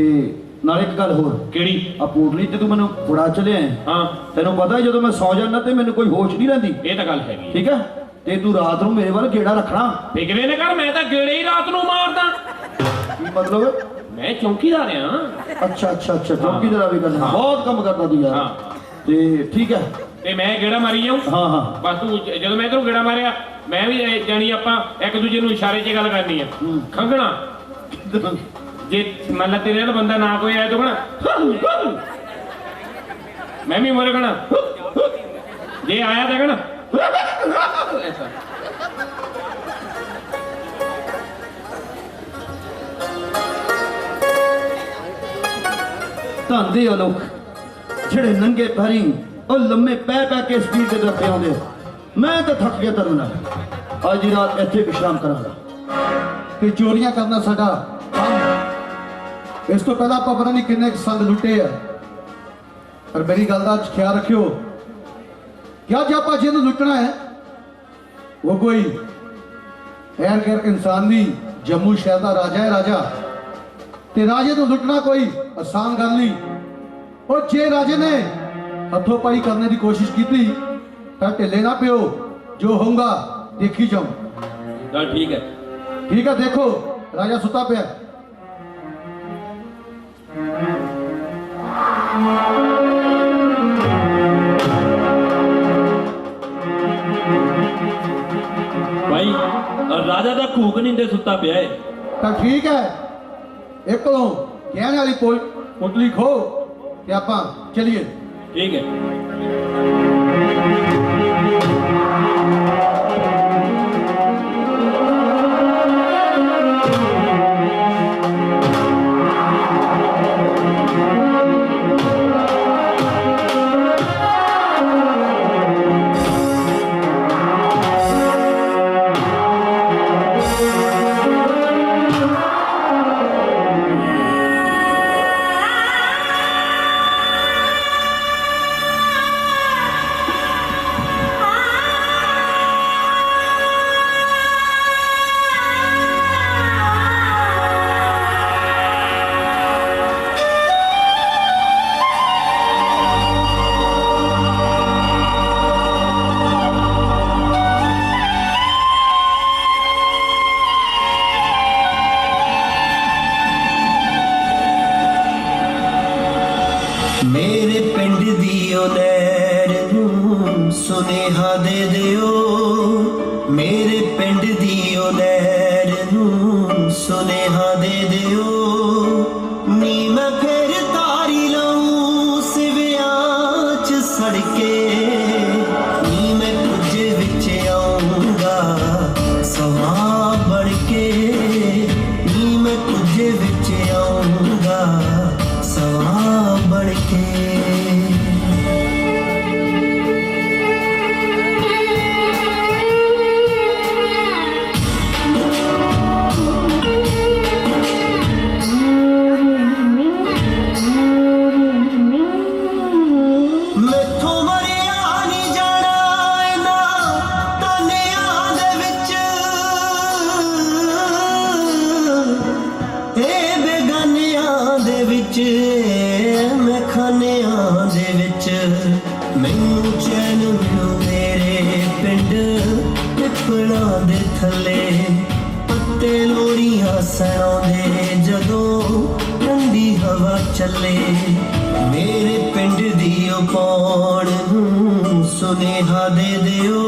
ਨਾਲ ਇੱਕ ਗੱਲ ਹੋਰ, ਕਿਹੜੀ? ਆ ਪੋਟਲੀ ਤੇ ਤੂੰ ਮੈਨੂੰ ਫੜਾ ਚਲਿਆ ਹਾਂ ਤੈਨੂੰ ਪਤਾ ਜਦੋਂ ਮੈਂ ਸੌ ਜਾਂਦਾ ਤੇ ਮੈਨੂੰ ਕੋਈ ਹੋਸ਼ ਨਹੀਂ ਰਹਿੰਦੀ। ਇਹ ਤਾਂ ਗੱਲ ਹੈਗੀ। ਠੀਕ ਹੈ ਤੇ ਤੂੰ ਰਾਤ ਨੂੰ ਮੇਰੇ ਵੱਲ ਗੇੜਾ ਰੱਖਣਾ। ਫਿਕਰੇ ਨੇ ਕਰ, ਮੈਂ ਤਾਂ ਗੇੜੇ ਹੀ ਰਾਤ ਨੂੰ ਮਾਰਦਾ। ਕੀ ਮਤਲਬ? ਮੈਂ ਚੌਂਕੀਦਾਰ ਆ। ਅੱਛਾ ਅੱਛਾ ਅੱਛਾ ਚੌਕੀਦਾਰ ਵੀ ਕਰਨਾ, ਬਹੁਤ ਕੰਮ ਕਰਦਾ ਤੂੰ ਯਾਰ। ਹਾਂ ਤੇ ਠੀਕ ਹੈ ਤੇ ਮੈਂ ਗੇੜਾ ਮਾਰੀ ਜਾਉਂ। ਹਾਂ ਹਾਂ ਬਸ ਤੂੰ ਜਦੋਂ ਮੈਂ ਤੈਨੂੰ ਗੇੜਾ ਮਾਰਿਆ ਮੈਂ ਵੀ ਜਾਣੀ ਆਪਾਂ ਇੱਕ ਦੂਜੇ ਨੂੰ ਇਸ਼ਾਰੇ 'ਚ ਗੱਲ ਕਰਨੀ ਆ। ਖੰਗਣਾ ਜੇ ਮੰਨ ਲਾ ਤੇਰੇ ਨਾਲ ਬੰਦਾ ਨਾ ਕੋਈ ਆਇਆ ਤਾਂ ਕਹਣਾ ਮੈਂ ਵੀ ਮੋਰੇ ਕਹਣਾ, ਜੇ ਆਇਆ ਤਾਂ ਕਹਣਾ ਐਸਾ। ਧੰਦੇ ਆ ਲੋਕ ਜਿਹੜੇ ਨੰਗੇ ਪੈਰੀ ਉਹ ਲੰਮੇ ਪੈ ਕੇ ਸਪੀਡ ਤੇ ਦੱਬੇ ਆਉਂਦੇ। ਮੈਂ ਤਾਂ ਥੱਕ ਗਿਆ ਤਰਨ ਨਾਲ। ਅੱਜ ਦੀ ਰਾਤ ਇੱਥੇ ਵਿਸ਼ਰਾਮ ਕਰਾਂਗਾ। ਤੇ ਚੋਰੀਆਂ ਕਰਨਾ ਸਾਡਾ ਕੰਮ। ਇਸ ਤੋਂ ਪਹਿਲਾਂ ਆਪਾਂ ਪਤਾ ਨਹੀਂ ਕਿੰਨੇ ਸੰਦ ਲੁੱਟੇ ਆ, ਪਰ ਮੇਰੀ ਗੱਲ ਦਾ ਖਿਆਲ ਰੱਖਿਓ ਕਿ ਅੱਜ ਆਪਾਂ ਜਿਹਨੂੰ ਲੁੱਟਣਾ ਹੈ ਉਹ ਕੋਈ ਗੈਰ ਇਨਸਾਨ ਨਹੀਂ, ਜੰਮੂ ਸ਼ਹਿਰ ਦਾ ਰਾਜਾ ਹੈ ਰਾਜਾ। ਤੇ ਰਾਜੇ ਨੂੰ ਲੁੱਟਣਾ ਕੋਈ ਆਸਾਨ ਗੱਲ ਨਹੀਂ। ਉਹ ਜੇ ਰਾਜੇ ਨੇ ਹੱਥੋਂ ਪਾਈ ਕਰਨੇ ਦੀ ਕੋਸ਼ਿਸ਼ ਕੀਤੀ ਤਾਂ ਢਿੱਲੇ ਨਾ ਪਿਓ, ਜੋ ਹੋਊਗਾ ਦੇਖੀ ਜਾਓ। ਚੱਲ ਠੀਕ ਹੈ। ਠੀਕ ਹੈ ਦੇਖੋ ਰਾਜਾ ਸੁੱਤਾ ਪਿਆ। ਭਾਈ ਰਾਜਾ ਦਾ ਘੂਕ ਨਿੰਦੇ ਸੁੱਤਾ ਪਿਆ ਏ। ਤਾਂ ਠੀਕ ਹੈ, ਇੱਕ ਤੋਂ ਕਹਿਣ ਵਾਲੀ ਪੁਤਲੀ ਖੋ ਤੇ ਆਪਾਂ ਚਲੀਏ। ਠੀਕ ਹੈ। ਸੁਨੇਹਾ ਦੇ ਦਿਓ ਮੇਰੇ ਪਿੰਡ ਦੀ ਉਹ ਲਹਿਰ ਨੂੰ ਸੁਨੇਹਾ ਦੇ ਦਿਓ ਨੀ ਮੈਂ ਫੇਰ ਤਾਰੀ ਲਾਉਂ ਸਿਵਿਆਂ ਚ ਸੜਕੇ ਨੀ ਮੈਂ ਕੁਝ ਵਿੱਚ ਆਉਂਗਾ ਸਮਾਂ ਬਣ ਕੇ ਨੀ ਮੈਂ ਕੁਝ ਵਿੱਚ ਆਉਂਗਾ ਸਮਾਂ ਬਣ ਕੇ ਮੈਥੋਂ ਮਰਿਆ ਨੀ ਜਾਣਾ ਇਹਨਾਂ ਤਾਨਿਆਂ ਦੇ ਵਿੱਚ ਇਹ ਬੇਗਾਨਿਆਂ ਦੇ ਵਿੱਚ ਮੈਂ ਖਾਨਿਆਂ ਦੇ ਵਿੱਚ ਮੈਨੂੰ ਚੈਨ ਮਿਲੂ ਮੇਰੇ ਪਿੰਡ ਪਿੱਪਲਾਂ ਦੇ ਥੱਲੇ ਪੱਤੇ ਲੋਰੀਆਂ ਸੁਣਾਉਂਦੇ ਜਦੋਂ ਠੰਡੀ ਹਵਾ ਚੱਲੇ ਮੇਰੇ ਪਿੰਡ ਦੀ ਉਹ ਕੌਣ ਨੂੰ ਸੁਨੇਹਾ ਦੇ ਦਿਓ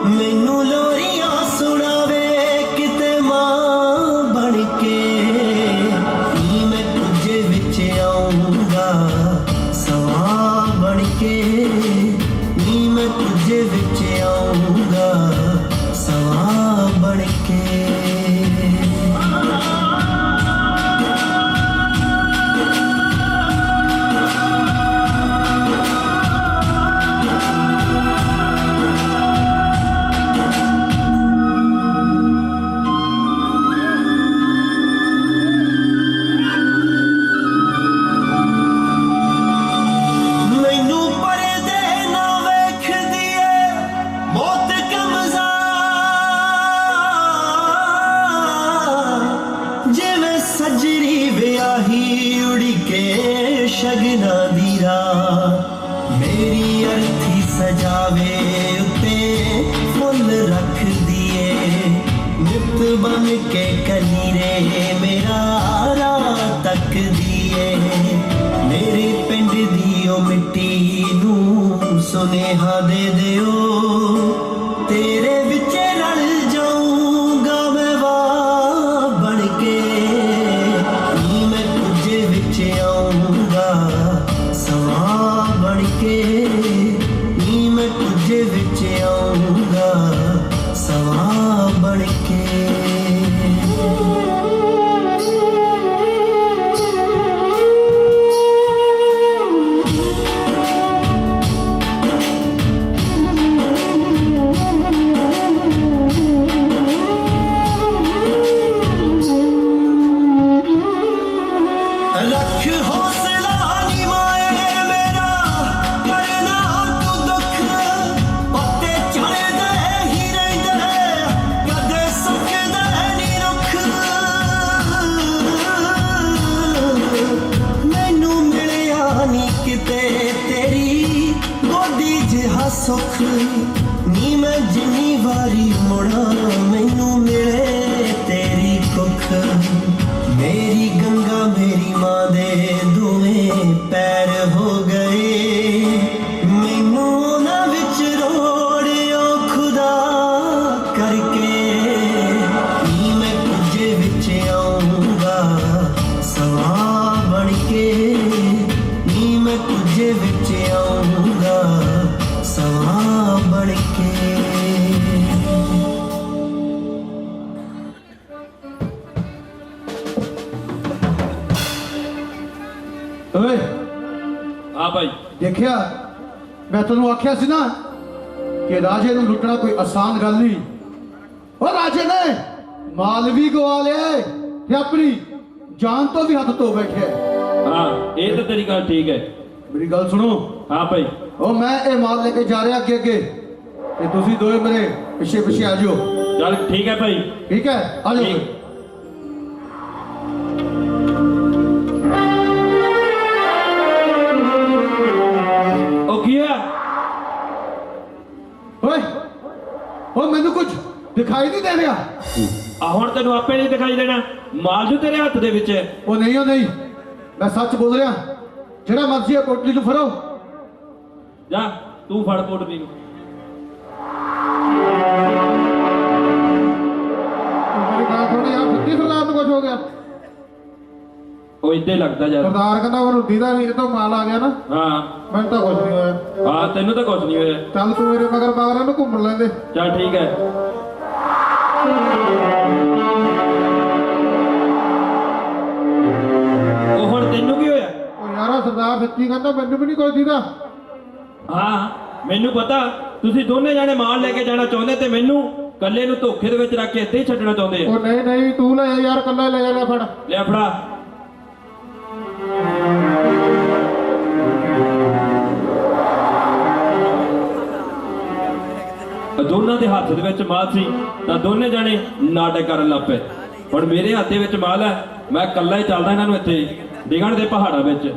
ਮੈਨੂੰ ਲੋਰੀਆਂ ਸੁਣਾਵੇ ਕਿਤੇ ਮਾਂ ਬਣ ਕੇ ਨੀ ਮੈਂ ਕੁਝ ਵਿੱਚ ਆਉਂਗਾ ਸਮਾਂ ਬਣ ਕੇ ਨੀ ਮੈਂ ਕੁਝ ਵਿੱਚ ਆਉਂਗਾ ਸਮਾਂ ਬਣ ਕੇ ਮੈਨੂੰ ਪਰਦੇ ਨਾ ਵੇਖਦੀ ਏ ਬਹੁਤ ਕਮਜ਼ਾ ਜਿਵੇਂ ਸੱਜਰੀ ਵਿਆਹੀ ਉੜੀ ਕੇ ਸ਼ਗਨਾਂ ਦੀ ਰਾਹ ਮੇਰੀ ਅਰਥੀ ਸਜਾਵੇ ਉੱਤੇ ਫੁੱਲ ਰੱਖਦੀ ਏ ਨਿੱਤ ਬਣ ਕੇ ਕਲੀਰੇ ਮੇਰਾ ਰਾਹ ਤੱਕਦੀ ਏ ਮੇਰੇ ਪਿੰਡ ਦੀ ਉਹ ਮਿੱਟੀ ਨੂੰ ਸੁਨੇਹਾ ਦੇ ਦਿਓ ਤੇਰੇ ਵਿੱਚ ਰਲ ਜਾਊਂਗਾ ਮੈਂ ਵਾਹ ਬਣ ਕੇ ਨੀ ਮੈਂ ਕੁਝ ਵਿੱਚ ਆਊਂਗਾ ਸਮਾਂ ਬਣ ਕੇ ਨੀ ਮੈਂ ਕੁਝ ਵਿੱਚ ਆਊਂਗਾ ਸਮਾਂ ਬਣ ਕੇ ਰੱਖ ਹੌਸਲਾ ਨੀ ਮਾਏ ਮੇਰਾ ਕਰਨਾ ਤੂੰ ਦੁੱਖ ਪੱਤੇ ਝੜਦੇ ਹੀ ਰਹਿੰਦੇ ਕਦੇ ਸੁੱਕਦੇ ਨੀ ਰੁੱਖ ਮੈਨੂੰ ਮਿਲਿਆ ਨੀ ਕਿਤੇ ਤੇਰੀ ਗੋਦੀ ਜਿਹਾ ਸੁੱਖ ਨੀ ਮੈਂ ਜਿੰਨੀ ਵਾਰੀ ਮੁੜਾਂ ਮੈਨੂੰ ਮਿਲੇ ਤੇਰੀ ਕੁੱਖ ਮੇਰੀ ਗੰਗਾ ਮੇਰੀ ਮਾਂ ਦੇ ਦੋਵੇਂ ਪੈਰ ਹੋ ਗਏ ਮੈਨੂੰ ਉਹਨਾਂ ਵਿੱਚ ਰੋੜਿਓ ਖੁਦਾ ਕਰਕੇ ਨੀ ਮੈਂ ਕੁਝ ਵਿੱਚ ਆਊਂਗਾ ਸਮਾਂ ਬਣ ਕੇ ਨੀ ਮੈਂ ਕੁਝ ਵਿੱਚ ਆਊਂਗਾ ਸਮਾਂ ਬਣ ਕੇ ਓਏ ਹਾਂ ਭਾਈ ਦੇਖਿਆ ਮੈਂ ਤੈਨੂੰ ਆਖਿਆ ਸੀ ਨਾ ਕਿ ਰਾਜੇ ਨੂੰ ਲੁੱਟਣਾ ਕੋਈ ਆਸਾਨ ਗੱਲ ਨਹੀਂ ਉਹ ਰਾਜੇ ਨੇ ਮਾਲ ਵੀ ਗਵਾ ਲਿਆ ਤੇ ਆਪਣੀ ਜਾਨ ਤੋਂ ਵੀ ਹੱਥ ਧੋ ਬੈਠਿਆ ਹਾਂ ਇਹ ਤਾਂ ਤੇਰੀ ਗੱਲ ਠੀਕ ਹੈ ਮੇਰੀ ਗੱਲ ਸੁਣੋ ਹਾਂ ਭਾਈ ਉਹ ਮੈਂ ਇਹ ਮਾਲ ਲੈ ਕੇ ਜਾ ਰਿਹਾ ਅੱਗੇ ਅੱਗੇ ਤੇ ਤੁਸੀਂ ਦੋਵੇਂ ਮੇਰੇ ਪਿੱਛੇ ਪਿੱਛੇ ਆ ਜਾਓ ਚੱਲ ਠੀਕ ਹੈ ਭਾਈ ਠੀਕ ਹੈ ਆ ਜਾਓ ਠੀਕ। ਉਹ ਕੀ ਹੈ ਓਏ ਉਹ ਮੈਨੂੰ ਕੁਝ ਦਿਖਾਈ ਨਹੀਂ ਦੇ ਰਿਹਾ ਆ ਹੁਣ ਤੈਨੂੰ ਆਪੇ ਨਹੀਂ ਦਿਖਾਈ ਦੇਣਾ ਮਾਲ ਜੋ ਤੇਰੇ ਹੱਥ ਦੇ ਵਿੱਚ ਹੈ ਉਹ ਨਹੀਂ ਮੈਂ ਸੱਚ ਬੋਲ ਰਿਹਾ ਜਿਹੜਾ ਮਰਜ਼ੀ ਹੈ ਕੋਟਲੀ ਨੂੰ ਫੜੋ ਜਾ ਤੂੰ ਫੜ ਪੋਟਲੀ ਨੂੰ। ਮੇਰੀ ਗੱਲ ਥੋੜੀ ਯਾਰ, ਸੱਚੀ ਸਰਦਾਰ ਨੂੰ ਕੁਝ ਹੋ ਗਿਆ? ਉਹ ਇੱਦਾਂ ਹੀ ਲੱਗਦਾ ਯਾਰ। ਸਰਦਾਰ ਕਹਿੰਦਾ ਮੈਨੂੰ ਦੀਦਾ ਨਹੀਂ, ਇਹ ਤੋਂ ਮਾਲ ਆ ਗਿਆ ਨਾ। ਹਾਂ ਮੈਨੂੰ ਤਾਂ ਕੁਝ ਨਹੀਂ ਹੋਇਆ। ਹਾਂ ਤੈਨੂੰ ਤਾਂ ਕੁਝ ਨਹੀਂ ਹੋਇਆ। ਚੱਲ ਤੂੰ ਮੇਰੇ ਮਗਰ ਮਗਰ ਇਹਨੂੰ ਘੁੰਮਣ ਲੈਂਦੇ। ਚੱਲ ਠੀਕ ਹੈ। ਉਹ ਹੁਣ ਤੈਨੂੰ ਕੀ ਹੋਇਆ? ਉਹ ਯਾਰਾ ਸਰਦਾਰ ਸੱਚੀ ਕਹਿੰਦਾ ਮੈਨੂੰ ਵੀ ਨਹੀਂ ਕੁਝ ਦੀਦਾ। ਹਾਂ ਮੈਨੂੰ ਪਤਾ ਤੁਸੀਂ ਦੋਨੇ ਜਾਣੇ ਮਾਲ ਲੈ ਕੇ ਜਾਣਾ ਚਾਹੁੰਦੇ ਤੇ ਮੈਨੂੰ ਕੱਲੇ ਨੂੰ ਧੋਖੇ ਦੇ ਵਿੱਚ ਰੱਖ ਕੇ ਇੱਥੇ ਹੀ ਛੱਡਣਾ ਚਾਹੁੰਦੇ ਆ। ਉਹ ਨਹੀਂ ਨਹੀਂ ਤੂੰ ਲੈ ਜਾ ਯਾਰ, ਕੱਲਾ ਲੈ ਜਾ, ਲੈ ਫੜ। ਲੈ ਫੜਾ। ਦੋਨਾਂ ਦੇ ਹੱਥ ਦੇ ਵਿੱਚ ਮਾਲ ਸੀ ਤਾਂ ਦੋਨੇ ਜਾਣੇ ਨਾਟਕ ਕਰਨ ਲੱਗ ਪਏ। ਹੁਣ ਮੇਰੇ ਹੱਥ ਦੇ ਵਿੱਚ ਮਾਲ ਹੈ, ਮੈਂ ਇਕੱਲਾ ਹੀ ਚੱਲਦਾ ਇਹਨਾਂ ਨੂੰ ਇੱਥੇ ਡਿਗਣ ਦੇ ਪਹਾੜਾਂ ਵਿੱਚ।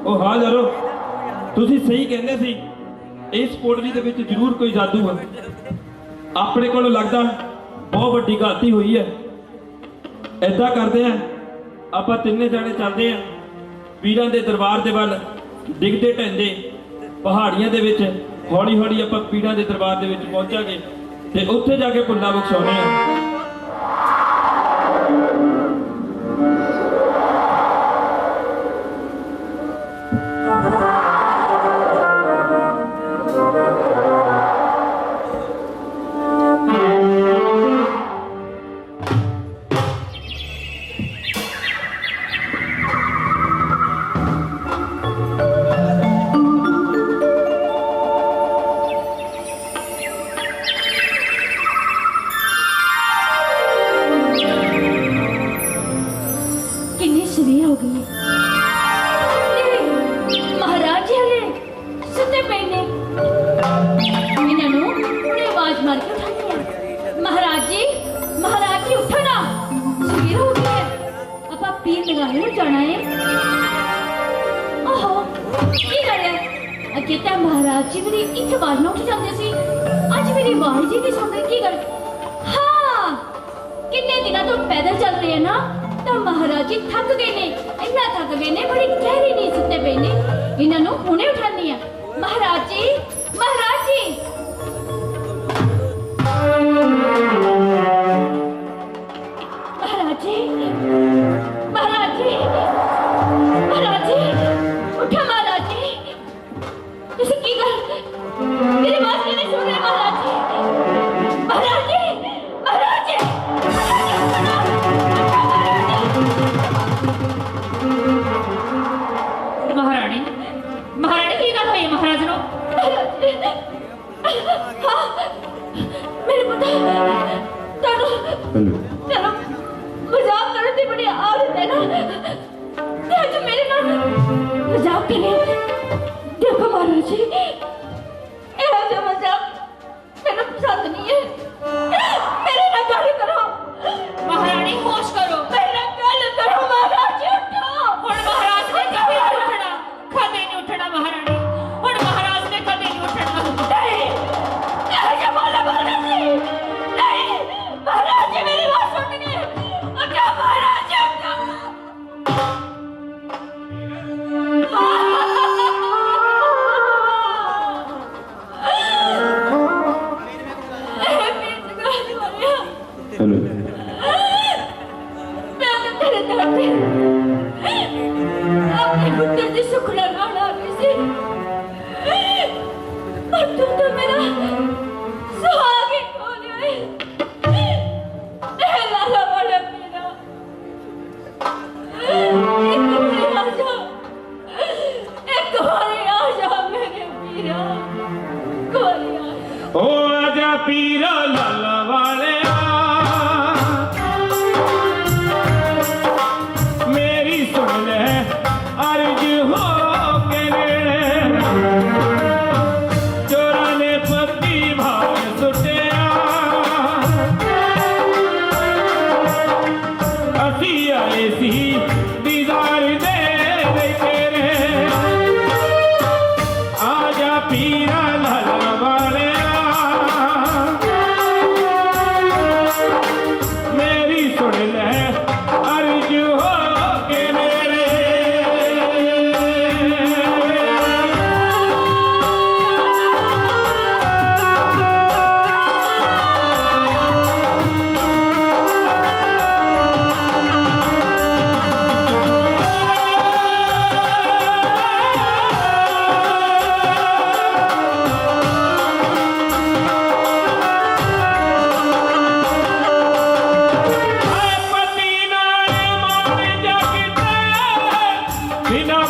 ਉਹ ਹਾਂ ਯਾਰੋ, ਤੁਸੀਂ ਸਹੀ ਕਹਿੰਦੇ ਸੀ, ਇਸ ਪੋਟਲੀ ਦੇ ਵਿੱਚ ਜ਼ਰੂਰ ਕੋਈ ਜਾਦੂ ਹੈ। ਆਪਣੇ ਕੋਲੋਂ ਲੱਗਦਾ ਬਹੁਤ ਵੱਡੀ ਗਲਤੀ ਹੋਈ ਹੈ। ਏਦਾਂ ਕਰਦੇ ਆ, ਆਪਾਂ ਤਿੰਨੇ ਜਾਣੇ ਚੱਲਦੇ ਆ ਪੀਰਾਂ ਦੇ ਦਰਬਾਰ ਦੇ ਵੱਲ, ਡਿੱਗਦੇ ਢਹਿੰਦੇ ਪਹਾੜੀਆਂ ਦੇ ਵਿੱਚ। ਹੌਲੀ ਹੌਲੀ ਆਪਾਂ ਪੀਰਾਂ ਦੇ ਦਰਬਾਰ ਦੇ ਵਿੱਚ ਪਹੁੰਚਾਂਗੇ ਤੇ ਉੱਥੇ ਜਾ ਕੇ ਭੁੱਲਾਂ ਬਖਸ਼ਾਉਣੇ ਆ। कितनी सवेर हो गई महाराज जी हले सुते पे ने इन्हों उन्हें आवाज मार के उठानी है। महाराज जी उठो ना, सवेर हो गई है, आपा पीर लगाने में जाना है। ओहो की कर रहा है? अगे तो महाराज जी मेरी एक आवाज ना उठ जाते सी, आज मेरी आवाज ही नहीं सुनते की कर। हाँ कितने दिनों तो पैदल चल रहे हैं ना, तो महाराज जी थक गए ने, इन्ना थक गए ने, बड़ी गहरी नींद सुते पे ने, इन्हों हुणे उठानी है। महाराज जी महाराज जी महाराज जी महाराज जी महाराज जी उठा महाराज जी, तुसी की गल मेरी बात क्यों नहीं सुन रहे? महाराज जी महाराज जी महाराज जी महारानी महारानी की गल हुई महाराज नो? हाँ मेरे पता तानो तानो मजाक करने की बड़ी आदत है ना, ते आज मेरे नाल मजाक करे। देखो महाराज जी ऐसा जो मजाक मैंने पसंद नहीं है, मेरे नाल गल करो। महारानी होश करो, मेरे नाल गल करो महाराज जी, उठो। हुण महाराज ने कदे नहीं उठना, कदे नहीं उठना महारानी, हुण महाराज ने कदे नहीं उठना। नहीं ऐसा बोला महाराज जी, नहीं महाराज जी मेरी बात सुनिए, उठो महाराज जी उठो। हेलो मैं तेरे दर पे अपने पुत्र की सुखना लाना आ गई सी, और तू तो मेरा सुहाग ही खो लिया है। लाला बड़ा मेरा एक बारी आ जा मेरे पीरा, कोई आ जा। ओ आजा पीरा लाला वाले मेरी सुन ले अर्ज हो के नेड़े।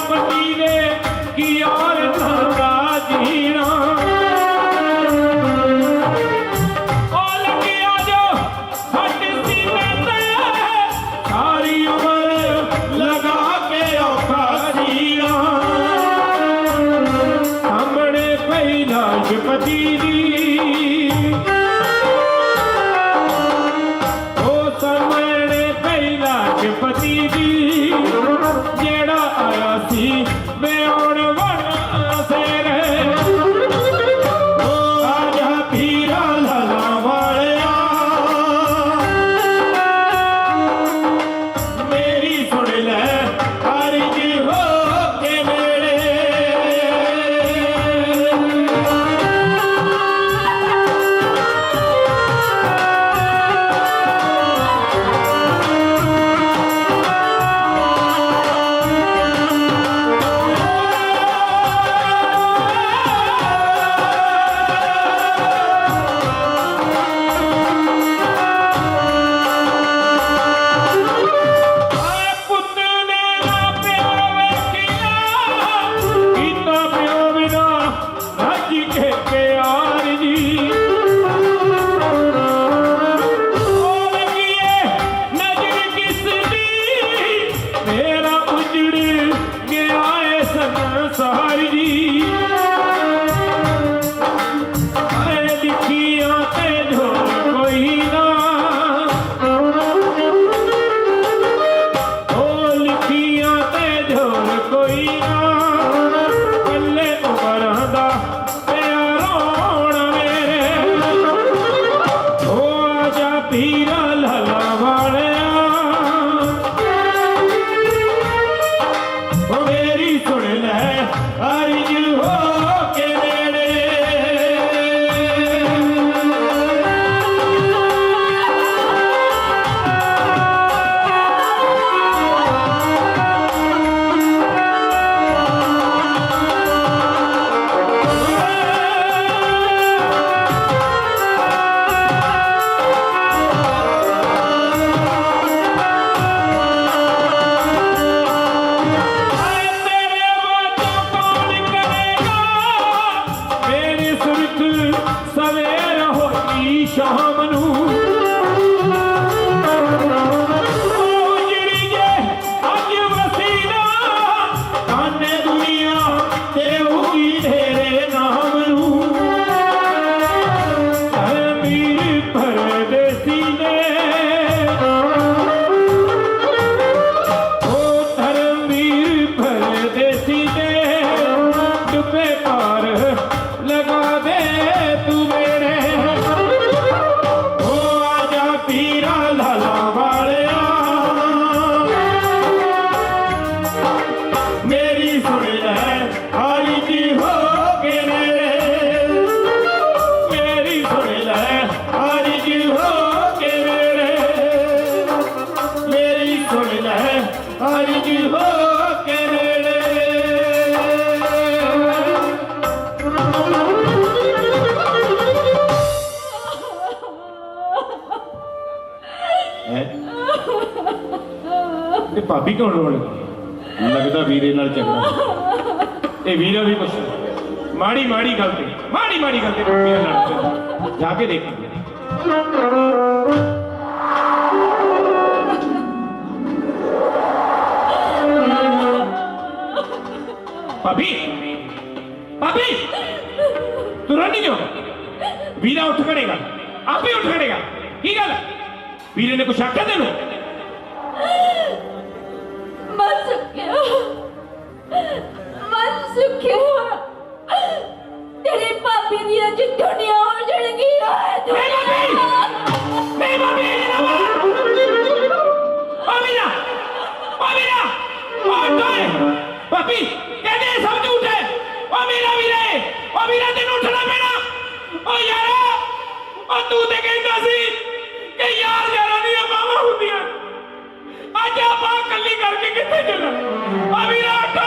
पति ने की और धंधा जीना ओ लगिया जो हट सीने ते सारी उम्र लगा के औखा जीना सामने पई लाश पति दी पति दी जेड़ा आया सी वे आउण वाला सेरे आजा पीरा लाला वालिया मेरी सुन ले अर्ज हो के मेरे पीरा लाला वालिया मेरी सुन ले अर्ज हो के मेरे सवेर होई शाम नू उजड़ी जे अज वसीना ताने दुनिया ते होगी तेरे नाम नू मीर परदेसी ने ओ धर्मवीर परदेसी ने डुबे पार लगा दे तू मेरे ओ आजा पीरा लाला वालिया मेरी सुन ले अर्ज हो के मेरे मेरी सुन ले अर्ज हो के मेरे मेरी सुन ले अर्ज हो के मेरे भाभी कौन रोन लगता वीरे नाल झगड़ा ये वीरा भी कुछ माड़ी माड़ी गल ते भाभी नाल लड़ जाके देखेंगे भाभी भाभी तू रोनी क्यों वीरा उठ खड़ेगा आप ही उठ खड़ेगा की गल वीरे ने कुछ आख्या तेनू मन सुखिया तेरी भाभी दी अज दुनिया उजड़गी भाभी कहने सब झूठ है ओ मेरा वीरे तेन उठना पैना ओ यार ओ तू ते कहंदा सी कि यार यारां दी बावां हुंदियां अज आपां कल्ली करके कित्थे चलना ओ वीरा उठ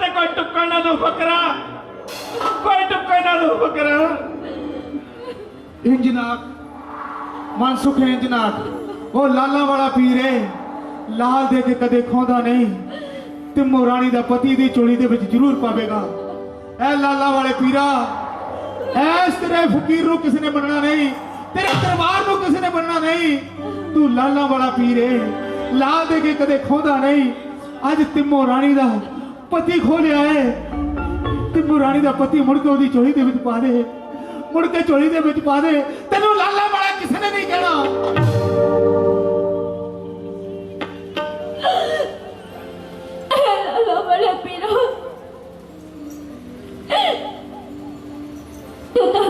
ਤੇ ਕੋਈ ਟੁੱਕਣ ਨਾ ਦੋ ਫਕਰਾ, ਕੋਈ ਟੁੱਕਣ ਨਾ ਦੋ ਫਕਰਾ। ਇੰਜਨਾਕ ਮਨਸੁਖ ਇੰਜਨਾਕ ਉਹ ਲਾਲਾਂ ਵਾਲਾ ਪੀਰ ਏ, ਲਾਲ ਦੇ ਕੇ ਕਦੇ ਖੋਂਦਾ ਨਹੀਂ, ਤਿੰਮੋ ਰਾਣੀ ਦਾ ਪਤੀ ਦੀ ਝੋਲੀ ਦੇ ਵਿੱਚ ਜ਼ਰੂਰ ਪਾਵੇਗਾ। ਐ ਲਾਲਾਂ ਵਾਲੇ ਪੀਰਾ, ਐਸ ਤੇਰੇ ਫਕੀਰ ਨੂੰ ਕਿਸੇ ਨੇ ਮੰਨਣਾ ਨਹੀਂ, ਤੇਰੇ ਦਰਬਾਰ ਨੂੰ ਕਿਸੇ ਨੇ ਮੰਨਣਾ ਨਹੀਂ। ਤੂੰ ਲਾਲਾਂ ਵਾਲਾ ਪੀਰ ਏ, ਲਾਲ ਦੇ ਕੇ ਕਦੇ ਖੋਂਦਾ ਨਹੀਂ। ਅੱਜ ਤਿੰਮੋ ਰਾਣੀ ਦਾ ਪਤੀ ਖੋ ਲਿਆ ਏ। ਤਿੰਮੋ ਰਾਣੀ ਦਾ ਪਤੀ ਮੁੜ ਕੇ ਉਹਦੀ ਝੋਲੀ ਦੇ ਵਿੱਚ ਪਾ ਦੇ, ਮੁੜ ਕੇ ਝੋਲੀ ਦੇ ਵਿੱਚ ਪਾ ਦੇ। ਤੈਨੂੰ ਲਾਲਾਂ ਵਾਲਾ ਕਿਸੇ ਨੇ ਨਹੀਂ ਕਹਿਣਾ। लाला वाला पीरा, तू तो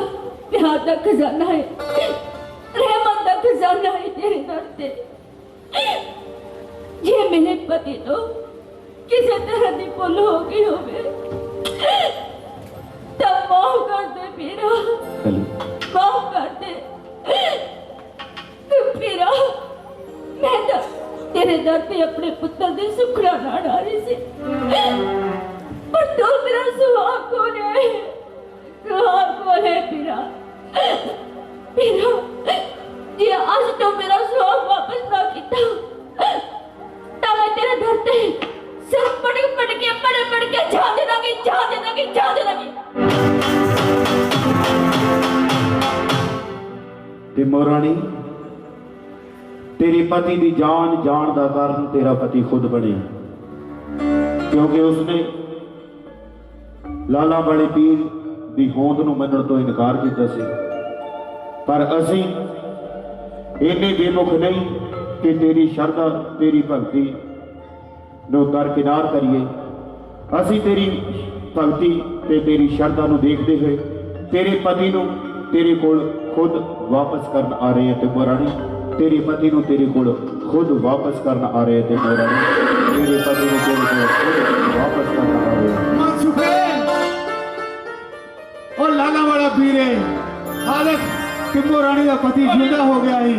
प्यार का खजाना है, रहमत का खजाना है तेरे दर से। ये मेरे पति तो किसी तरह की भुल हो गई होवे, तब माफ कर दे पीरा, माफ कर दे। तू पीरा, मैं तो तेरे दर पे अपने पुत्र दे सुखड़ा ना डाली सी, पर तू मेरा सुहाग कौन है? सुहाग कौन है पीरा? पीरा, ये आज तो मेरा सुहाग वापस ना किया, तब मैं तेरे दर पे सिर पड़ के जाने लगी। तिम्मो रानी, तेरे पति की जान जान का कारण तेरा पति खुद बने, क्योंकि उसने लाला वाले पीर की होंद नूं मनण तो इनकार किया सी। पर असीं इन्ने बेमुख नहीं कि तेरी शरधा तेरी भगती नूं दरकिनार करिए। असीं तेरी भगती ते तेरी शरधा नूं देखते हुए तेरे पति नूं तेरे कोल खुद वापस करन आ रहे हैं। तिम्मो रानी, तेरे पति नूं तेरे कोल खुद वापस करना आ रहे थे। तेरे पति नूं तेरे कोल खुद वापस करना आ रहे हैं। मनसुखे और लाला वाला पीर है, हालत तिम्मो रानी का पति जिंदा हो गया ही।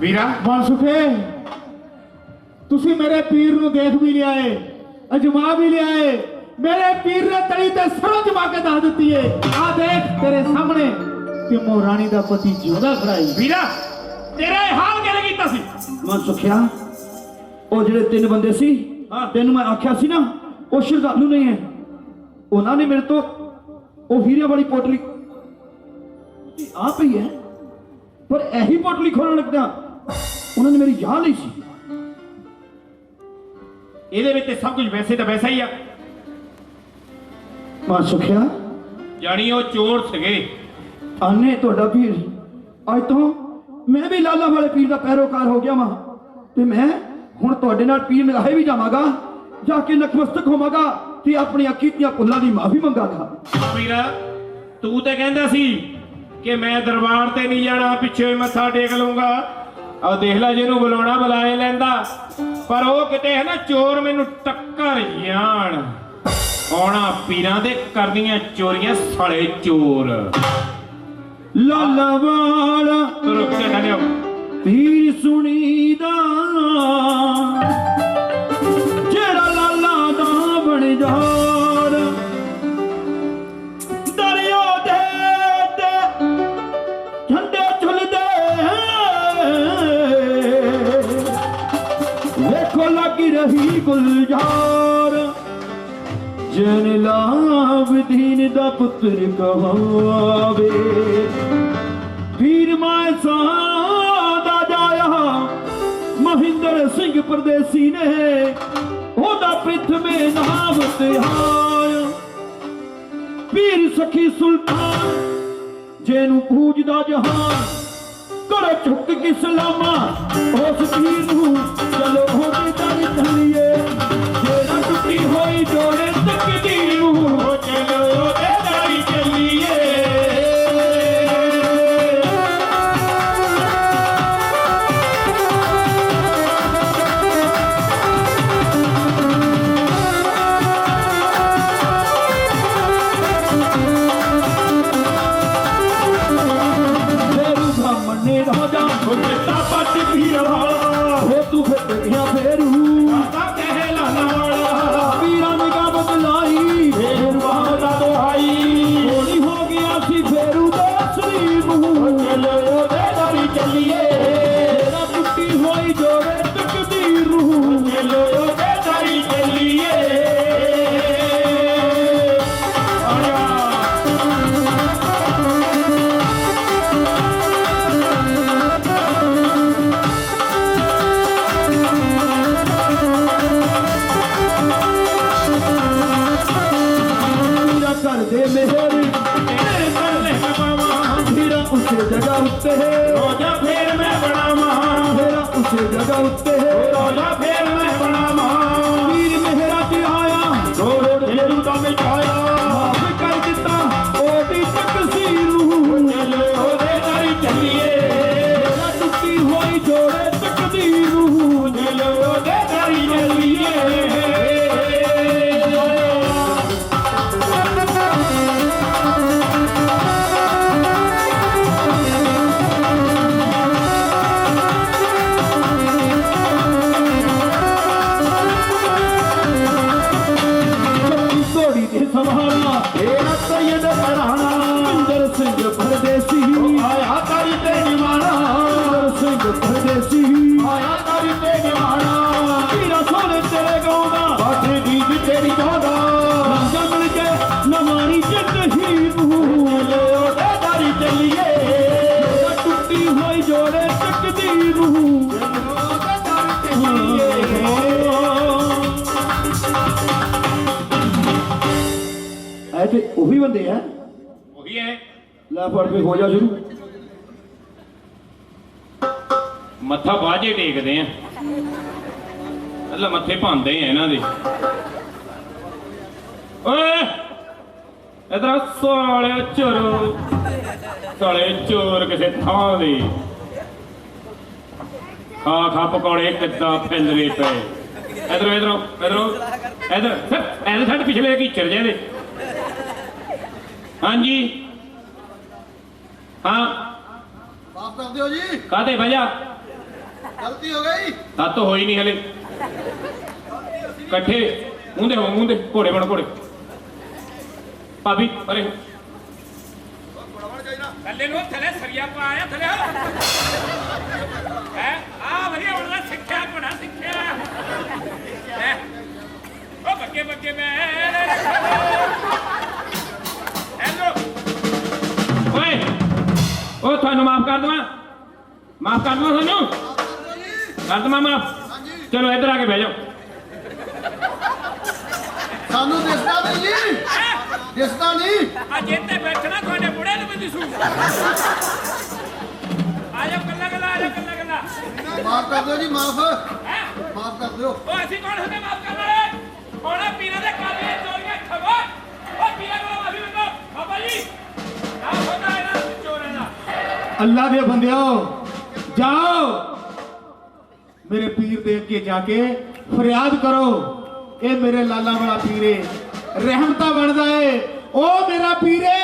ਵੀਰਾ मनसुखे, तुसी मेरे पीर ਨੂੰ ਦੇਖ ਵੀ ਲਿਆ ਏ, ਅਜਮਾ ਵੀ ਲਿਆ ਏ। ਮੇਰੇ ਪੀਰ ਨੇ ਤਲੀ ਤੇ ਸਰੋਂ ਜਮਾ ਕੇ ਦੱਸ ਦਿੱਤੀ ਏ। ਆ ਦੇਖ ਤੇਰੇ ਸਾਹਮਣੇ ਤਿੰਮੋ ਰਾਣੀ ਦਾ ਪਤੀ ਜਿਉਂਦਾ ਖੜਾ ਏ। ਵੀਰਾ, ਤੇਰਾ ਇਹ ਹਾਲ ਕਿਹਨੇ ਕੀਤਾ ਸੀ? मैं सुखिया, ਉਹ ਜਿਹੜੇ ਤਿੰਨ ਬੰਦੇ ਸੀ, ਤੈਨੂੰ ਮੈਂ ਆਖਿਆ ਸੀ ਨਾ, ਉਹ ਸ਼ਰਧਾਲੂ ਨਹੀਂ ਹੈ। ਉਹਨਾਂ ਨੇ ਮੇਰੇ ਤੋਂ ਉਹ ਹੀਰੇ ਵਾਲੀ ਪੋਟਲੀ ਆ ਪਈ ਹੈ, ਪਰ ਇਹੀ ਪੋਟਲੀ ਖੋਲਣ ਲੱਗਦਾ ਉਹਨਾਂ ਨੇ ਮੇਰੀ ਜਾਨ ਲਈ ਸੀ। ਇਹਦੇ ਵਿੱਚ ਤੇ ਸਭ ਕੁਝ ਵੈਸੇ ਤਾਂ ਵੈਸਾ ਹੀ ਆ। ਮੈਂ ਸੁਖਿਆ, ਜਾਣੀ ਉਹ ਚੋਰ ਸੀਗੇ। ਆਨੇ ਤੁਹਾਡਾ ਪੀਰ, ਅੱਜ ਤੋਂ ਮੈਂ ਵੀ ਲਾਲਾ ਵਾਲੇ ਪੀਰ ਦਾ ਪੈਰੋਕਾਰ ਹੋ ਗਿਆ ਵਾਂ, ਤੇ ਮੈਂ ਹੁਣ ਤੁਹਾਡੇ ਨਾਲ ਪੀਰ ਨਿਗਾਹੇ ਵੀ ਜਾਵਾਂਗਾ, ਜਾ ਕੇ ਨਤਮਸਤਕ ਹੋਵਾਂਗਾ ਤੇ ਆਪਣੀਆਂ ਕੀਤੀਆਂ ਭੁੱਲਾਂ ਦੀ ਮਾਫੀ ਮੰਗਾਂਗਾ। ਵੀਰਾ, ਤੂੰ ਤੇ ਕਹਿੰਦਾ ਸੀ ਕਿ ਮੈਂ ਦਰਬਾਰ ਤੇ ਨਹੀਂ ਜਾਣਾ, ਪਿੱਛੇ ਮੱਥਾ ਟੇਕ ਲਊਂਗਾ। ਆ ਦੇਖ ਲੈ, ਜਿਹਨੂੰ ਬੁਲਾਉਣਾ ਬੁਲਾਏ ਲੈਂਦਾ, ਪਰ ਉਹ ਕਿਤੇ ਹੈ ਨਾ ਚੋਰ ਮੈਨੂੰ ਟੱਕਰ ਜਾਣ। ਆਉਣਾ ਪੀਰਾਂ ਦੇ ਕਰਦੀਆਂ ਚੋਰੀਆਂ ਸਾਲੇ ਚੋਰ। ਲਾਲਾ ਵਾਲਾ ਤੂੰ ਰੁਕ ਜਾ ਨਾ ਲਿਓ। ਪੀਰ ਸੁਣੀਦਾ ਜਿਹੜਾ ਲਾਲਾ ਦਾ ਬਣ ਜਾਣ, ਦਰਿਆ ਦੇ ਝੰਡੇ ਝੁਲਦੇ ਵੇਖੋ ਲੱਗੀ ਰਹੀ ਗੁਲਜ਼ਾਰ। ਜਨ ਲਾਭ ਦੀਨ ਦਾ ਪੁੱਤਰ ਕਹਾਵੇ, ਪੀਰ ਮਾਇਸਾ ਦਾ ਜਾਇਆ ਮਹਿੰਦਰ ਸਿੰਘ ਪਰਦੇਸੀ ਨੇ, ਉਹਦਾ ਪ੍ਰਿਥਵੇਂ ਨਾਮ ਤੇ ਆਇਆ। ਪੀਰ ਸਖੀ ਸੁਲਤਾਨ ਜਿਹਨੂੰ ਪੂਜਦਾ ਜਹਾਨ, ਕਰੋ ਝੁਕ ਕੇ ਸਲਾਮਾ ਉਸ ਪੀਰ ਨੂੰ, ਚਲੋ ਉਹਦੇ ਦਰ ਚੱਲੀਏ। ਜਿਹੜਾ ਟੁੱਟੀ ਹੋਈ ਜੋੜੇ ਤਕਦੀਰ ਨੂੰ, ਚਲੋ ਉਹਦੇ ਦਰ ਚੱਲੀਏ। मेहर तेरे गले पावा हीरा उसे जगह उत्ते रोजा फेर मैं बनावा हीरा उसे जगह उत्ते रोजा फेर मैं बनावा वीर मेहरा ते आया रो रो फेरू दा मिटाया माफ कर दिता ओदी तकसीर नूं चले ओदे दर चलिए तेरा टुटी होई जोड़े तकदीर नूं चले ओदे दर चलिए संभालना तेरा सैयद घराना इंदर सिंह परदेसी आया तारी ते निवाना इंदर सिंह परदेसी आया तारी ते निवाना हीरा सोने तेरे गाँव बाटे दीद तेरी गाँव राजा मिल के नवानी जग ही ले ओदे तारी चलिए टूटी हुई जोड़े तकदीर ओदे तारी चलिए ऐसे वही बंदे हैं ਉਹੀ ਹੈ ला फड़ पे हो जा शुरू ਮੱਥਾ ਬਾਝੇ ਟੇਕਦੇ ਆ ਅੱਲਾ ਮੱਥੇ ਭਾਂਦੇ ਆ ਇਹਨਾਂ ਦੇ ਓਏ ਇਧਰ ਸਾਲੇ ਚੋਰ ਕਿਸੇ ਥਾਂ ਦੇ ਖਾ ਪਕੌੜੇ ਕਿੱਦਾਂ ਫਿੰਦਰੇ ਪਏ ਇਧਰ ਸਾਡੇ ਪਿਛਲੇ ਕੀਚਰ ਜਿਹੇ ਦੇ ਹਾਂਜੀ हाँ माफ कर दो जी काते भैया गलती हो गई हाँ तो हो ही नहीं हले कट्ठे मुंदे घोड़े बन घोड़े भाभी अरे ਥੱਲੇ ਨੂੰ ਥੱਲੇ ਸਰੀਆ ਪਾਇਆ ਥੱਲੇ ਹੈ ਆ ਵਧੀਆ ਬੜਾ ਸਿੱਖਿਆ ਬੜਾ ਸਿੱਖਿਆ ਹੈ ਉਹ ਬੱਗੇ ਮੈਂ ਹੈਲੋ ओए ओ थानू माफ कर दवा थानू कर दवा माफ चलो इधर आके बह जाओ सानू दिसदा नहीं जी दिसदा नहीं ਅੱਜ ਇੱਥੇ ਬੈਠਣਾ ਤੁਹਾਡੇ ਬੁੜੇ ਨੂੰ ਵੀ ਦਿਸੂ ਆ ਜਾ ਕੱਲਾ माफ कर दो जी माफ ਹੈ माफ कर दो ਉਹ ਅਸੀਂ ਕੌਣ ਹੁੰਦੇ ਮਾਫ ਕਰਨ ਵਾਲੇ ਕੋਣਾ ਪੀਰਾਂ ਦੇ ਕਾਲੇ ਚੋਰੀਆਂ ਖਬਰ ਉਹ ਪੀਰਾਂ ਕੋਲ ਮਾਫੀ ਮੰਗੋ ਬਾਬਾ ਜੀ ਨਾ ਹੁੰਦਾ ਇਹਨਾਂ ਚੋਰਾਂ ਦਾ अल्लाह दे बंदियो जाओ मेरे पीर दे अगे जाके फरियाद करो ये मेरे लाला वाला पीरे रहमता बनदा है ओ मेरा पीरे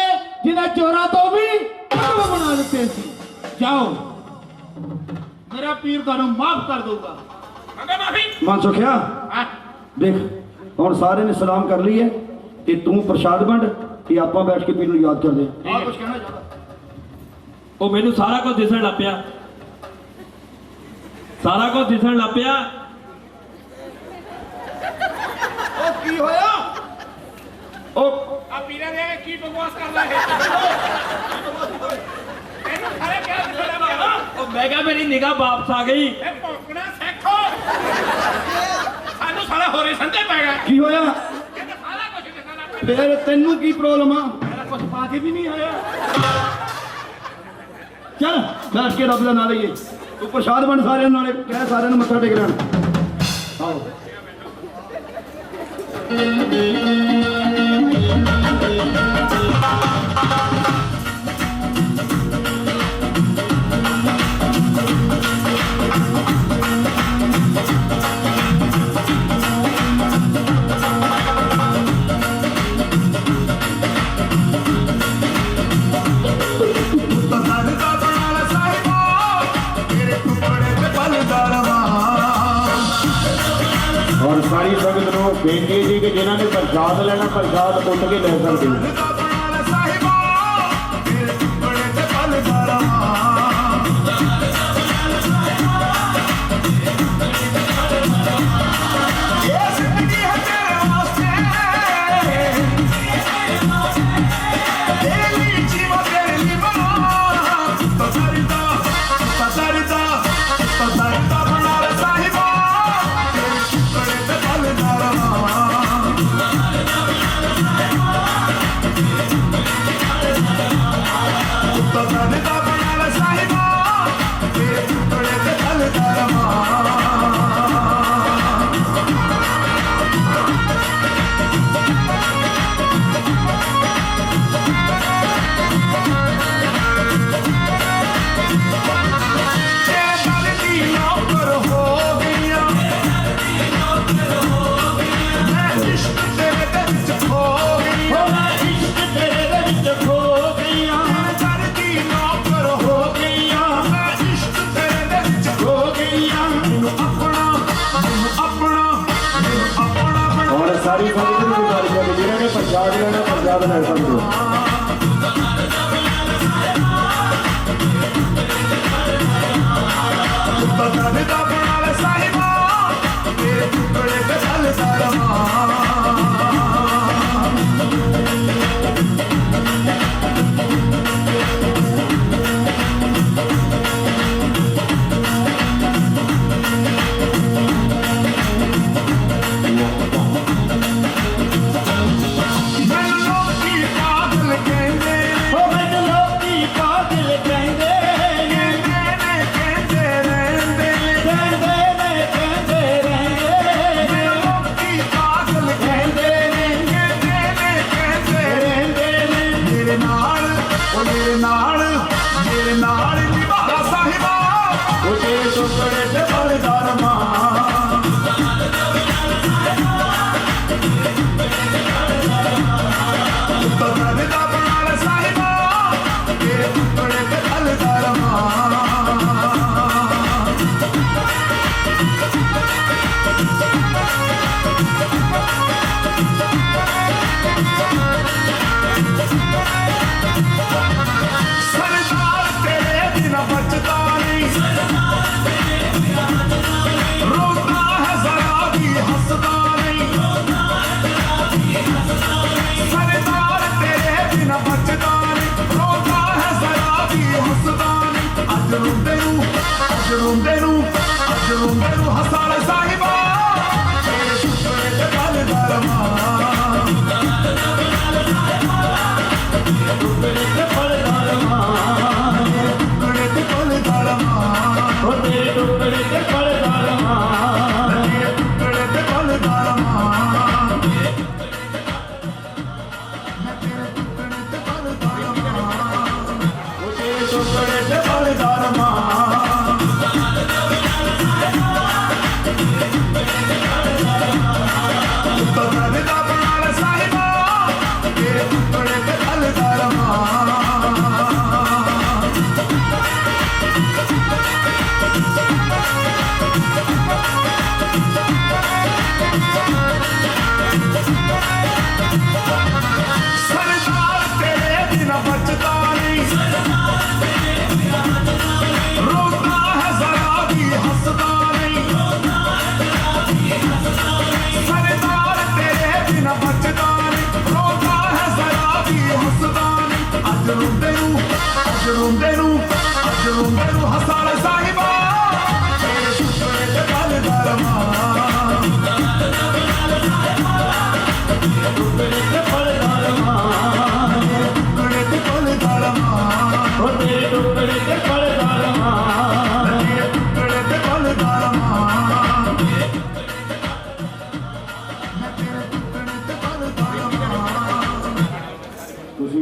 जिन्हें चोरा तो भी पागल बना देते सी जाओ मेरा पीर तुहानू माफ कर दूंगा ਮੰਗੋ ਮਾਫੀ मन सुखिया ਹਾਂ देख हुण सारे ने सलाम कर ली है ते तू प्रसाद वंड ते आपां बैठ के पीर नूं याद कर दे और कुछ कहना चाहता ਉਹ ਮੈਨੂੰ ਸਾਰਾ ਕੁਝ ਦਿਸਣ ਲੱਗ ਪਿਆ ओ की होया ਆ ਪੀਰਾਂ ਦੇ ਕੀ ਬਕਵਾਸ ਕਰਦਾ ਹੈ ਇਹਨੂੰ ਸਾਰੇ ਕਿਆ ਦਿਖਦਾ ਪਿਆ ਉਹ ਮੈਂ ਕਿਹਾ ਮੇਰੀ ਨਿਗਾਹ ਵਾਪਸ ਆ ਗਈ ਇਹ ਭੌਂਕਣਾ ਸਿੱਖੋ ਸਾਨੂੰ ਸਾਰਾ ਹੋਰੇ ਸੰਦੇ ਪੈ ਗਿਆ की होया ਇਹ ਤਾਂ ਸਾਰਾ ਕੁਝ ਦਿਖਣਾ ਪਿਆ फिर तेनू की प्रॉब्लम आ मेरा कुछ पाके भी नहीं आया चल बैठ के रब दा नाम लईए तू प्रसाद वंड सारे नाले कह सारे नूं मत्था टेक लेण आओ और सारी संगत को बेनती जी कि जिन्होंने प्रसाद लेना प्रसाद उठ के ले सकते ਲੈਣਾ ਪ੍ਰਸ਼ਾਦ ਲੈ ਸਕਦੇ ਹੋ।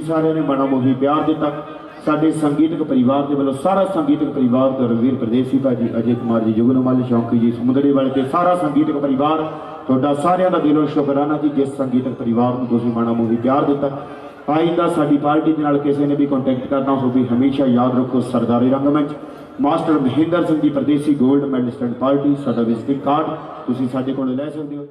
ਸਾਰਿਆਂ ਨੇ ਬੜਾ ਮੋਹੀ ਪਿਆਰ ਦਿੱਤਾ। ਸਾਡੇ ਸੰਗੀਤਕ ਪਰਿਵਾਰ ਦੇ ਵੱਲੋਂ ਸਾਰਾ ਸੰਗੀਤਕ ਪਰਿਵਾਰ ਤੇ ਰਵੀਰ ਪ੍ਰਦੇਸੀ ਭਾਜੀ, ਅਜੇ ਕੁਮਾਰ ਜੀ, ਜੁਗਨਮਾਲ, ਸ਼ੌਂਕੀ ਜੀ, ਸਮੁੰਦੜੀ ਵਾਲੇ ਤੇ ਸਾਰਾ ਸੰਗੀਤਕ ਪਰਿਵਾਰ, ਤੁਹਾਡਾ ਸਾਰਿਆਂ ਦਾ ਦਿਲੋਂ ਸ਼ੁਕਰਾਨਾ ਜੀ, ਜਿਸ ਸੰਗੀਤਕ ਪਰਿਵਾਰ ਨੂੰ ਤੁਸੀਂ ਬੜਾ ਮੋਹੀ ਪਿਆਰ ਦਿੱਤਾ। ਆਇੰਦਾ ਸਾਡੀ ਪਾਰਟੀ ਦੇ ਨਾਲ ਕਿਸੇ ਨੇ ਵੀ ਕੰਟੈਕਟ ਕਰਨਾ ਹੋਵੇ, ਹਮੇਸ਼ਾ ਯਾਦ ਰੱਖੋ ਸਰਦਾਰੀ ਰੰਗਮੰਚ, ਮਾਸਟਰ ਮਹਿੰਦਰ ਸਿੰਘ ਜੀ ਪ੍ਰਦੇਸੀ, 골ਡ ਮੈਡਲਿਸਟ ਐਂਡ ਪਾਰਟੀ, ਸਾਡਾ ਵਿਜ਼ਿਟਿੰਗ ਕਾਰਡ ਤੁਸੀਂ ਸਾਡੇ ਕੋਲ ਲੈ ਸਕਦੇ ਹੋ।